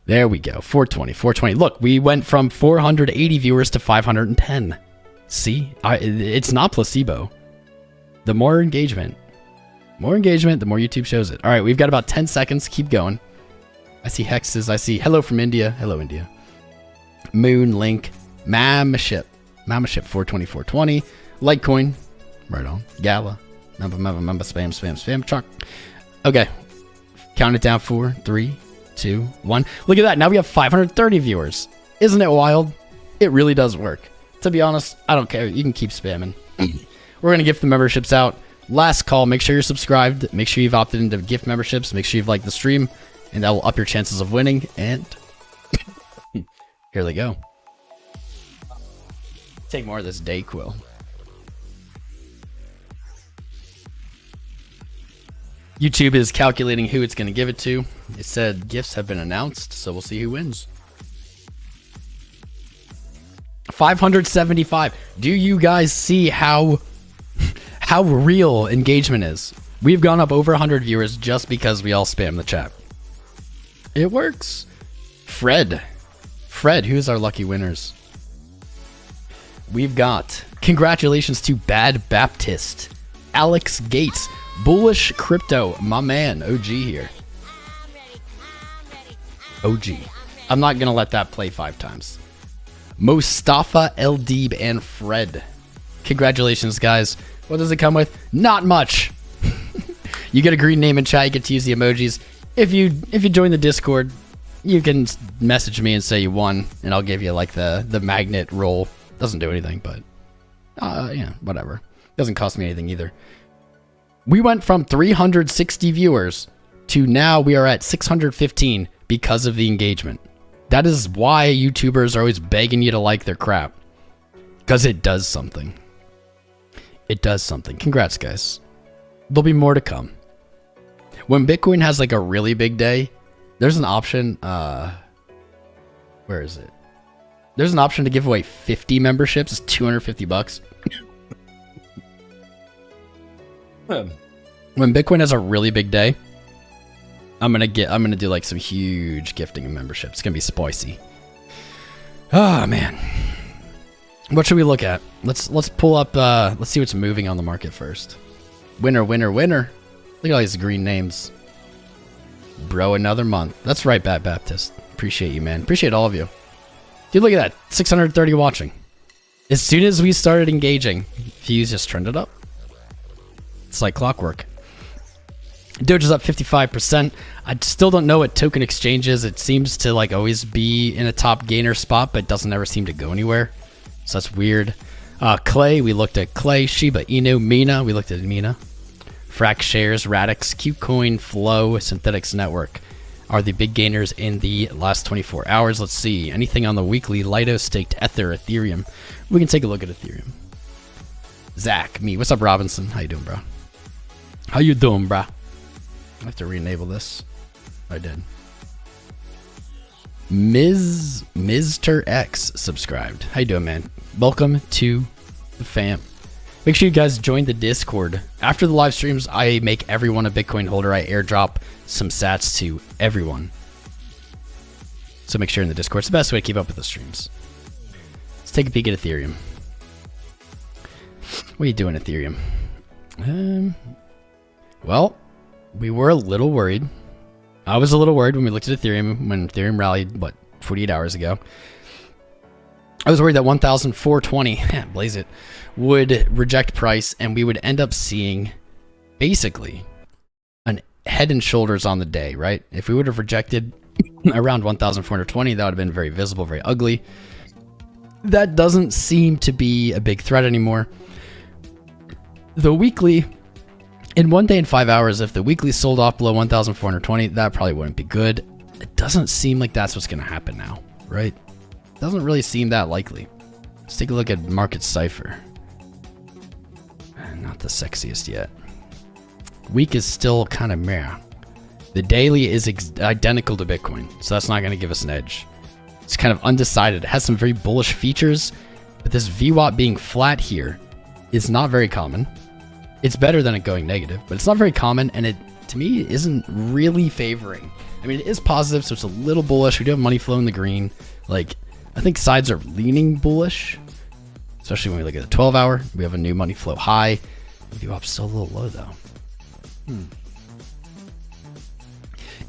There we go. 420, 420. Look, we went from 480 viewers to 510. See? It's not placebo. The more engagement, the more YouTube shows it. All right, we've got about 10 seconds. Keep going. I see hexes. I see hello from India. Hello, India. Moon, Link, Mamaship. Mamaship 420, 420. Litecoin. Right on. Gala. Mamba, spam. Chuck. Okay. Count it down. 4, 3, 2, 1. Look at that. Now we have 530 viewers. Isn't it wild? It really does work. To be honest, I don't care. You can keep spamming. We're going to gift the memberships out. Last call. Make sure you're subscribed. Make sure you've opted into gift memberships. Make sure you've liked the stream. And that will up your chances of winning. And here they go. Take more of this Dayquil. YouTube is calculating who it's going to give it to. It said gifts have been announced, so we'll see who wins. 575. Do you guys see how real engagement is? We've gone up over 100 viewers just because we all spam the chat. It works. Fred, who's our lucky winners? We've got congratulations to Bad Baptist, Alex Gates, Bullish Crypto, my man, OG here. OG. I'm not going to let that play 5 times. Mustafa, Eldeeb, and Fred. Congratulations, guys. What does it come with? Not much. You get a green name in chat. You get to use the emojis. If you join the Discord, you can message me and say you won, and I'll give you like the magnet roll. Doesn't do anything, but yeah, whatever. Doesn't cost me anything either. We went from 360 viewers to now we are at 615 because of the engagement. That is why YouTubers are always begging you to like their crap. Because it does something. It does something. Congrats, guys. There'll be more to come. When Bitcoin has like a really big day, there's an option. Where is it? There's an option to give away 50 memberships. It's $250. When Bitcoin has a really big day, I'm gonna do like some huge gifting of memberships. It's gonna be spicy. Oh man. What should we look at? Let's pull up let's see what's moving on the market first. Winner. Look at all these green names. Bro, another month. That's right, Bad Baptist. Appreciate you, man. Appreciate all of you. Dude, look at that. 630 watching. As soon as we started engaging, views just trended up. It's like clockwork. Doge is up 55%. I still don't know what token exchange is. It seems to like always be in a top gainer spot, but doesn't ever seem to go anywhere. So that's weird. KLAY, we looked at KLAY. Shiba Inu, MINA, we looked at MINA. Frax Shares, Radix, KuCoin, Flow, Synthetics Network are the big gainers in the last 24 hours. Let's see. Anything on the weekly? Lido, Staked, Ether, Ethereum. We can take a look at Ethereum. Zach, me. What's up, Robinson? How you doing, bro? How you doing, bro? I have to re-enable this. I did. Mr. X subscribed. How you doing, man? Welcome to the fam. Make sure you guys join the Discord. After the live streams, I make everyone a Bitcoin holder. I airdrop some sats to everyone. So make sure in the Discord. It's the best way to keep up with the streams. Let's take a peek at Ethereum. What are you doing, Ethereum? Well, we were a little worried. I was a little worried when we looked at Ethereum, when Ethereum rallied, what, 48 hours ago. I was worried that 1,420, blaze it, would reject price and we would end up seeing basically an head and shoulders on the day, right? If we would have rejected around 1,420, that would have been very visible, very ugly. That doesn't seem to be a big threat anymore. The weekly, in 1 day and 5 hours, if the weekly sold off below 1,420, that probably wouldn't be good. It doesn't seem like that's what's going to happen now, right? Doesn't really seem that likely. Let's take a look at Market Cipher. Not the sexiest yet. Week is still kind of meh. The daily is identical to Bitcoin, so that's not going to give us an edge. It's kind of undecided. It has some very bullish features, but this VWAP being flat here is not very common. It's better than it going negative, but it's not very common, and it, to me, isn't really favoring. I mean, it is positive, so it's a little bullish. We do have money flow in the green. Like, I think sides are leaning bullish, especially when we look at the 12-hour. We have a new money flow high. VWAP's still a little low, though.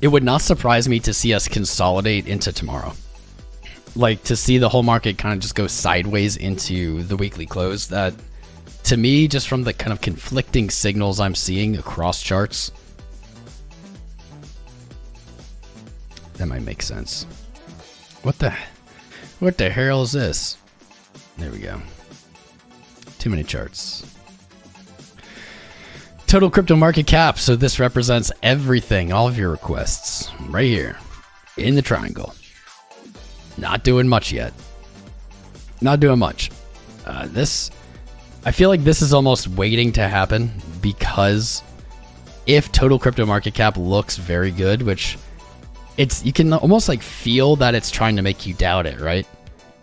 It would not surprise me to see us consolidate into tomorrow. Like, to see the whole market kind of just go sideways into the weekly close. That, to me, just from the kind of conflicting signals I'm seeing across charts, that might make sense. What the hell is this? There we go. Too many charts. Total crypto market cap. So this represents everything, all of your requests, right here in the triangle. Not doing much yet. Not doing much. I feel like this is almost waiting to happen, because if total crypto market cap looks very good, which you can almost like feel that it's trying to make you doubt it, right?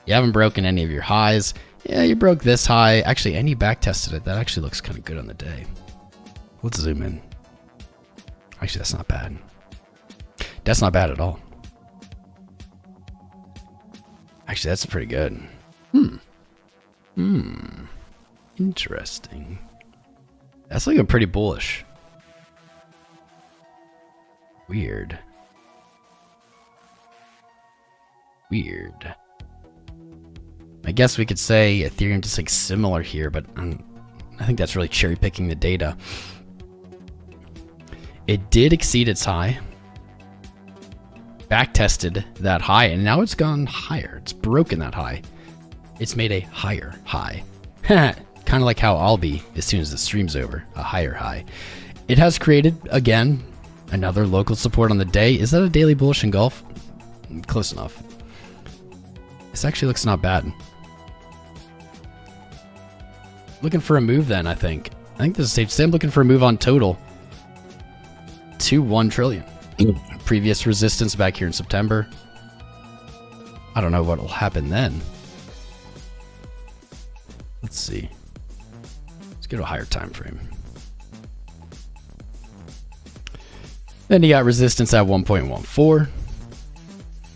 You haven't broken any of your highs. Yeah, you broke this high. Actually, and you back tested it. That actually looks kind of good on the day. Let's zoom in. Actually, that's not bad. That's not bad at all. Actually, that's pretty good. Interesting. That's looking pretty bullish. Weird. I guess we could say Ethereum just like similar here, but I think that's really cherry picking the data. It did exceed its high, back tested that high, and now it's gone higher. It's broken that high. It's made a higher high. Kind of like how I'll be as soon as the stream's over, a higher high. It has created, again, another local support on the day. Is that a daily bullish engulf? Close enough. This actually looks not bad. Looking for a move then, I think. I think this is safe to say. I'm looking for a move on total to 1 trillion. Previous resistance back here in September. I don't know what will happen then. Let's see. Let's go to a higher time frame. Then you got resistance at 1.14.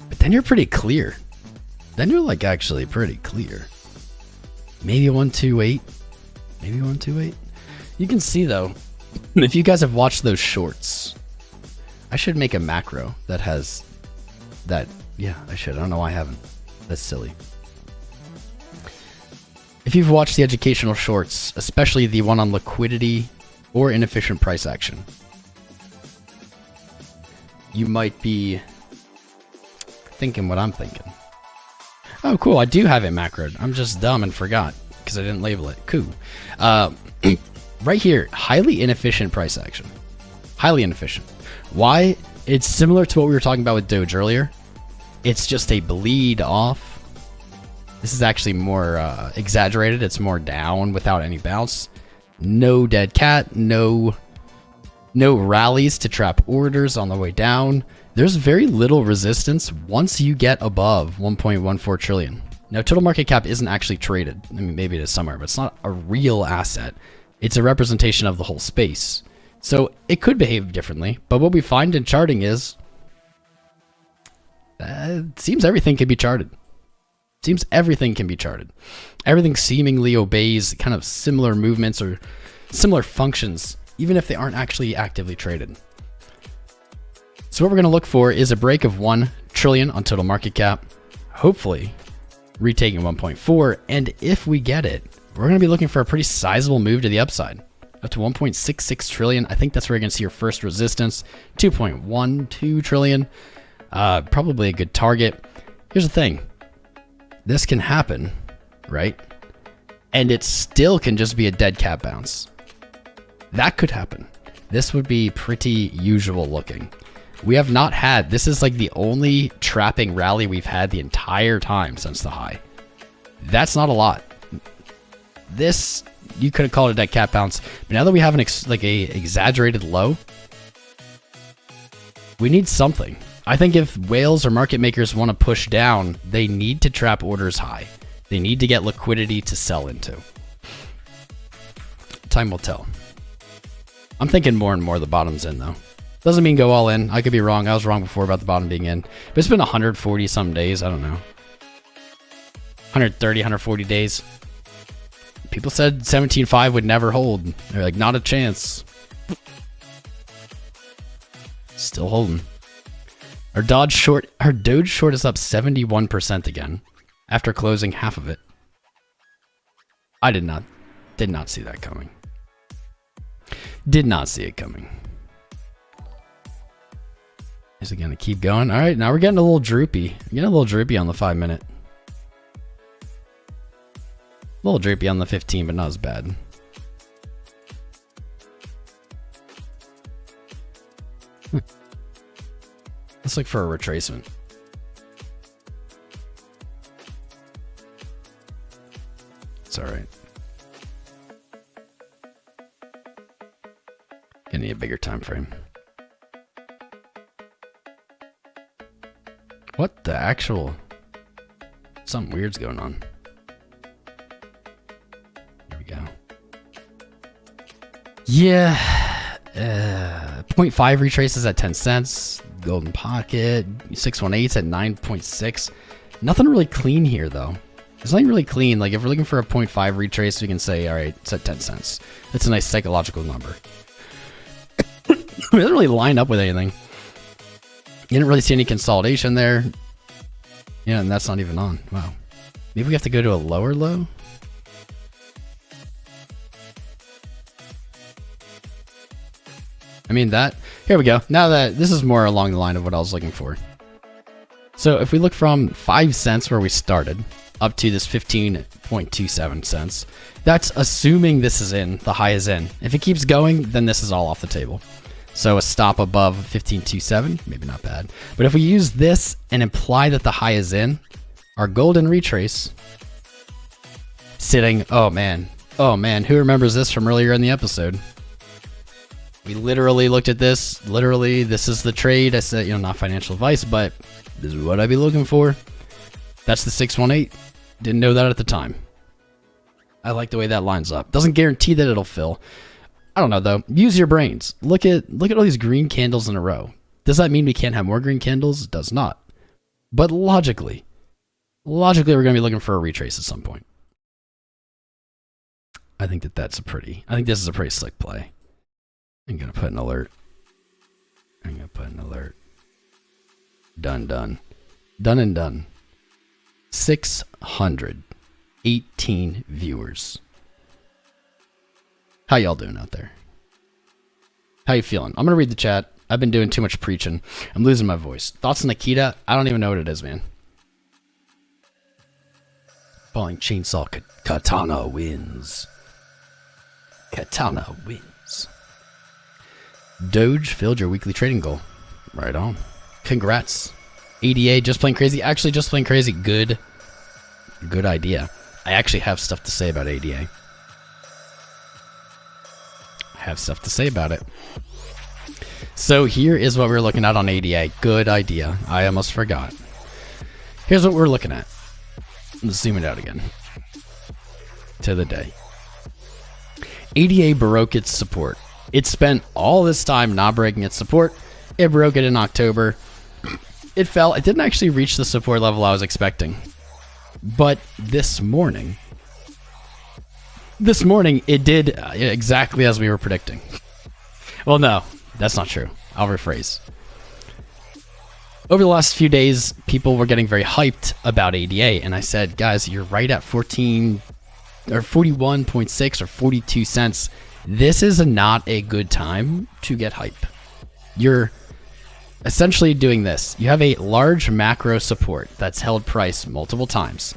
But then you're pretty clear. Then you're like actually pretty clear. Maybe 128. Maybe 128. You can see though, if you guys have watched those shorts, I should make a macro that has that. Yeah, I should. I don't know why I haven't. That's silly. If you've watched the educational shorts, especially the one on liquidity or inefficient price action, you might be thinking what I'm thinking. Oh, cool. I do have it macroed. I'm just dumb and forgot because I didn't label it. Cool. right here, highly inefficient price action. Highly inefficient. Why? It's similar to what we were talking about with Doge earlier. It's just a bleed off. This is actually more exaggerated. It's more down without any bounce. No dead cat. No rallies to trap orders on the way down. There's very little resistance once you get above 1.14 trillion. Now, total market cap isn't actually traded. I mean, maybe it is somewhere, but it's not a real asset. It's a representation of the whole space. So it could behave differently. But what we find in charting is it seems everything can be charted. Seems everything can be charted. Everything seemingly obeys kind of similar movements or similar functions, even if they aren't actually actively traded. So what we're going to look for is a break of 1 trillion on total market cap, hopefully retaking 1.4. And if we get it, we're going to be looking for a pretty sizable move to the upside, up to 1.66 trillion. I think that's where you're going to see your first resistance, 2.12 trillion, probably a good target. Here's the thing. This can happen, right? And it still can just be a dead cat bounce. That could happen. This would be pretty usual looking. We have not had, this is like the only trapping rally we've had the entire time since the high. That's not a lot. This, you could have called it a dead cat bounce, but now that we have an exaggerated low, we need something. I think if whales or market makers want to push down, they need to trap orders high. They need to get liquidity to sell into. Time will tell. I'm thinking more and more the bottom's in though. Doesn't mean go all in. I could be wrong. I was wrong before about the bottom being in. But it's been 140 some days. I don't know. 130, 140 days. People said 17.5 would never hold. They're like, not a chance. Still holding. Our Doge short is up 71% again after closing half of it. I did not see that coming. Did not see it coming. Is it going to keep going? All right, now we're getting a little droopy. Getting a little droopy on the 5 minute. A little droopy on the 15, but not as bad. Let's look for a retracement. It's all right. Gonna need a bigger time frame. What the actual? Something weird's going on. Here we go. Yeah. 0.5 retraces at 10 cents. Golden Pocket. 618's at 9.6. Nothing really clean here, though. It's not really clean. Like, if we're looking for a 0.5 retrace, we can say, all right, it's at 10 cents. It's a nice psychological number. It doesn't really line up with anything. You didn't really see any consolidation there. Yeah, and that's not even on. Wow. Maybe we have to go to a lower low? I mean, here we go. Now that this is more along the line of what I was looking for. So if we look from 5 cents where we started up to this 15.27 cents, that's assuming this is in, the high is in. If it keeps going, then this is all off the table. So a stop above 15.27, maybe not bad. But if we use this and imply that the high is in, our golden retrace sitting, oh man, who remembers this from earlier in the episode? We literally looked at this. Literally, this is the trade. I said, not financial advice, but this is what I'd be looking for. That's the 618. Didn't know that at the time. I like the way that lines up. Doesn't guarantee that it'll fill. I don't know though. Use your brains. Look at all these green candles in a row. Does that mean we can't have more green candles? It does not. But logically, we're going to be looking for a retrace at some point. I think this is a pretty slick play. I'm going to put an alert. Done. Done and done. 618 viewers. How y'all doing out there? How you feeling? I'm going to read the chat. I've been doing too much preaching. I'm losing my voice. Thoughts on Nikita? I don't even know what it is, man. Falling Chainsaw Katana wins. Katana wins. Doge filled your weekly trading goal. Right on. Congrats. ADA, just plain crazy. Actually, just plain crazy. Good idea. I actually have stuff to say about ADA. I have stuff to say about it. So here is what we're looking at on ADA. Good idea. I almost forgot. Here's what we're looking at. Let's zoom it out again. To the day. ADA broke its support. It spent all this time not breaking its support. It broke it in October. It fell. It didn't actually reach the support level I was expecting. But this morning it did exactly as we were predicting. Well, no, that's not true. I'll rephrase. Over the last few days, people were getting very hyped about ADA, and I said, guys, you're right at 14 or 41.6 or 42 cents. This is not a good time to get hype. You're essentially doing this. You have a large macro support that's held price multiple times.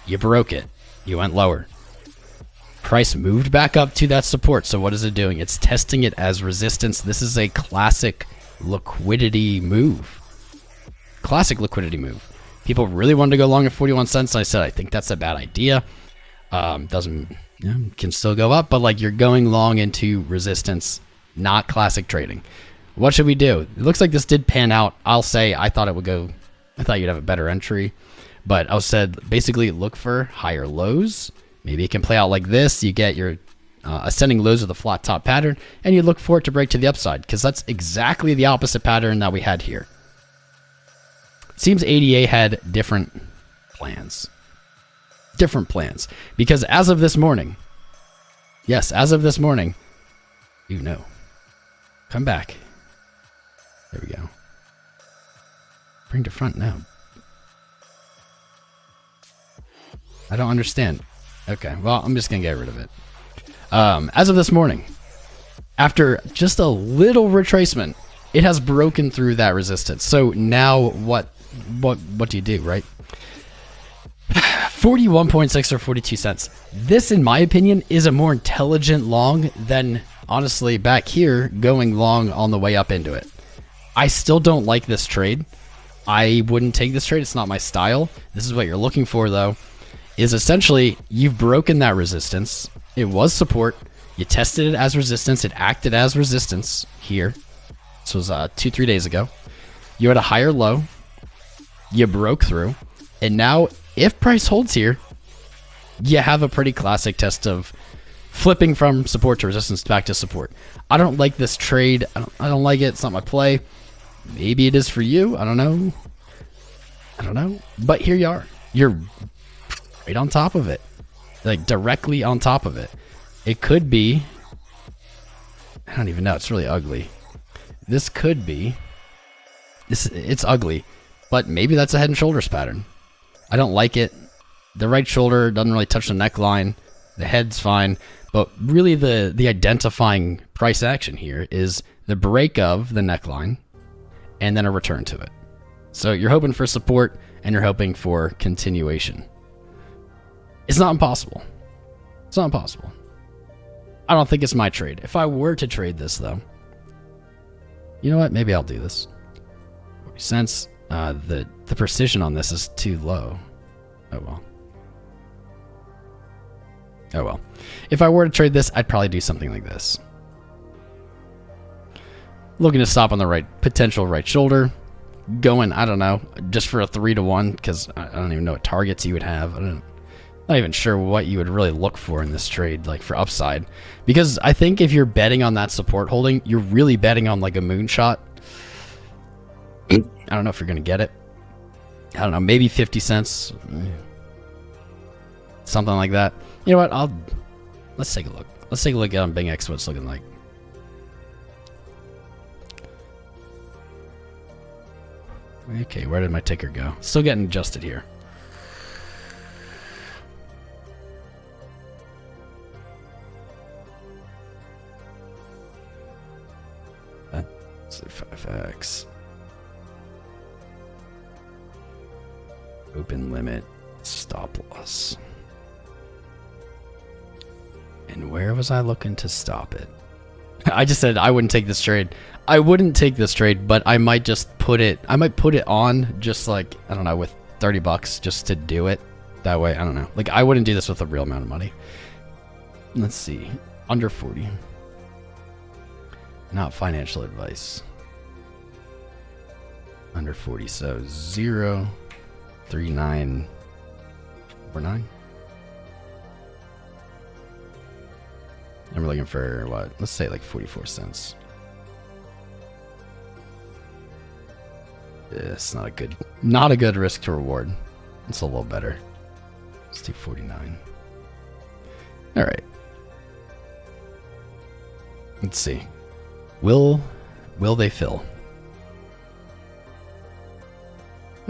You broke it. You went lower. Price moved back up to that support. So what is it doing? It's testing it as resistance. This is a classic liquidity move. Classic liquidity move. People really wanted to go long at 41 cents. And I said, I think that's a bad idea. Doesn't, can still go up, but like you're going long into resistance, not classic trading. What should we do? It looks like this did pan out. I'll say I thought it would go. I thought you'd have a better entry, but I said basically look for higher lows. Maybe it can play out like this. You get your ascending lows with a flat top pattern, and you look for it to break to the upside because that's exactly the opposite pattern that we had here. Seems ADA had different plans. Because as of this morning, yes, as of this morning, you know, come back. There we go. Bring to front now. I don't understand. Okay, well, I'm just going to get rid of it. As of this morning, after just a little retracement, it has broken through that resistance. So now what do you do, right? 41.6 or 42 cents. This, in my opinion, is a more intelligent long than, honestly, back here, going long on the way up into it. I still don't like this trade. I wouldn't take this trade. It's not my style. This is what you're looking for, though, is essentially you've broken that resistance. It was support. You tested it as resistance. It acted as resistance here. This was 2-3 days ago. You had a higher low. You broke through. And now, if price holds here, you have a pretty classic test of flipping from support to resistance back to support. I don't like this trade. I don't like it. It's not my play. Maybe it is for you. I don't know. But here you are. You're right on top of it. Like directly on top of it. It could be. I don't even know. It's really ugly. This could be. It's ugly. But maybe that's a head and shoulders pattern. I don't like it. The right shoulder doesn't really touch the neckline. The head's fine. But really the identifying price action here is the break of the neckline and then a return to it. So you're hoping for support and you're hoping for continuation. It's not impossible. It's not impossible. I don't think it's my trade. If I were to trade this, though, you know what? Maybe I'll do this. 40 cents. The precision on this is too low. Oh well. Oh well. If I were to trade this, I'd probably do something like this. Looking to stop on the right potential right shoulder. Going, I don't know, just for a 3-to-1 because I don't even know what targets you would have. Not even sure what you would really look for in this trade, like for upside. Because I think if you're betting on that support holding, you're really betting on like a moonshot. I don't know if you're going to get it. I don't know, maybe 50 cents. Something like that. You know what? Let's take a look. Let's take a look at Bing X what it's looking like. Okay, where did my ticker go? Still getting adjusted here. Let's see, 5x. Open limit, stop loss. And where was I looking to stop it? I just said I wouldn't take this trade. I wouldn't take this trade, but I might just put it, I might put it on just like, I don't know, with 30 bucks just to do it. That way, I don't know. Like, I wouldn't do this with a real amount of money. Let's see. Under 40. Not financial advice. Under 40, so 0, 3, 9, 4, 9. And we're looking for what? Let's say like 44 cents. It's not a good risk to reward. It's a little better. Let's do 49. All right. Let's see. Will they fill?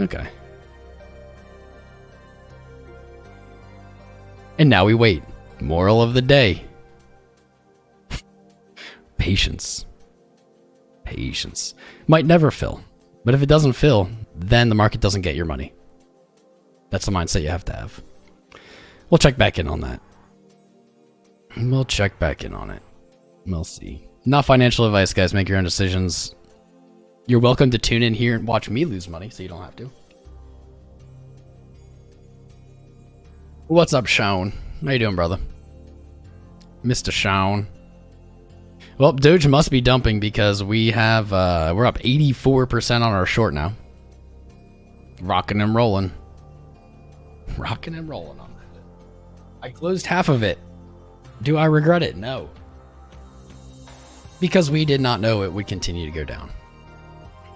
Okay. And now we wait. Moral of the day. Patience. Patience. Might never fill. But if it doesn't fill, then the market doesn't get your money. That's the mindset you have to have. We'll check back in on that. We'll check back in on it. We'll see. Not financial advice, guys. Make your own decisions. You're welcome to tune in here and watch me lose money, so you don't have to. What's up, Sean? How you doing, brother? Mr. Sean. Well, Doge must be dumping because we have, we're up 84% on our short now. Rocking and rolling. Rocking and rolling on that. I closed half of it. Do I regret it? No. Because we did not know it would continue to go down.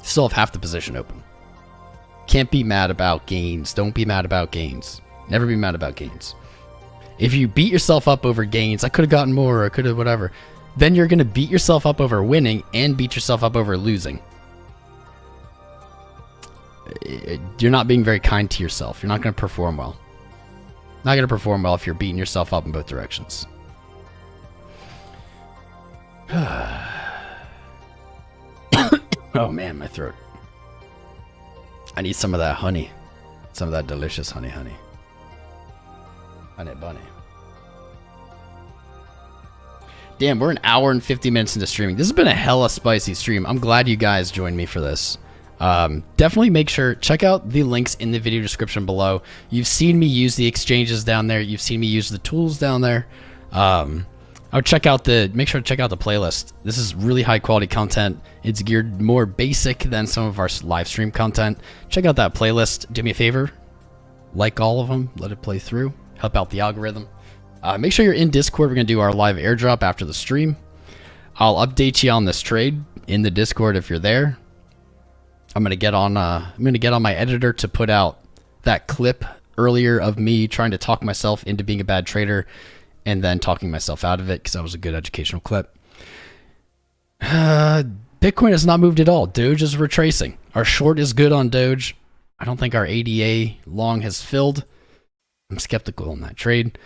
Still have half the position open. Can't be mad about gains. Don't be mad about gains. Never be mad about gains. If you beat yourself up over gains, I could have gotten more, or I could have whatever, then you're going to beat yourself up over winning and beat yourself up over losing. You're not being very kind to yourself. You're not going to perform well. Not going to perform well if you're beating yourself up in both directions. Oh man, my throat. I need some of that honey. Some of that delicious honey. Honey bunny. Damn, we're an hour and 50 minutes into streaming. This has been a hella spicy stream. I'm glad you guys joined me for this. Definitely make sure, check out the links in the video description below. You've seen me use the exchanges down there. You've seen me use the tools down there. I would make sure to check out the playlist. This is really high quality content. It's geared more basic than some of our live stream content. Check out that playlist. Do me a favor. Like all of them. Let it play through. Help out the algorithm. Make sure you're in Discord. We're going to do our live airdrop after the stream. I'll update you on this trade in the Discord if you're there. I'm going to get on my editor to put out that clip earlier of me trying to talk myself into being a bad trader and then talking myself out of it because that was a good educational clip. Bitcoin has not moved at all. Doge is retracing. Our short is good on Doge. I don't think our ADA long has filled. I'm skeptical on that trade.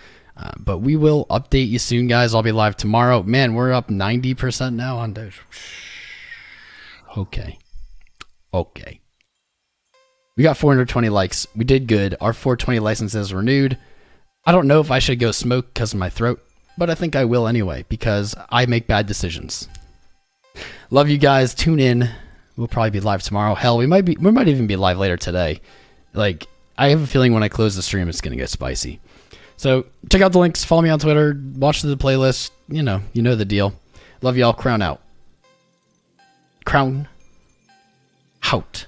But we will update you soon, guys. I'll be live tomorrow. Man, we're up 90% now on Doge. Okay. We got 420 likes. We did good. Our 420 license is renewed. I don't know if I should go smoke because of my throat, but I think I will anyway because I make bad decisions. Love you guys. Tune in. We'll probably be live tomorrow. Hell, we might even be live later today. Like, I have a feeling when I close the stream, it's going to get spicy. So check out the links. Follow me on Twitter. Watch the playlist. You know the deal. Love y'all. Crown out. Crown out.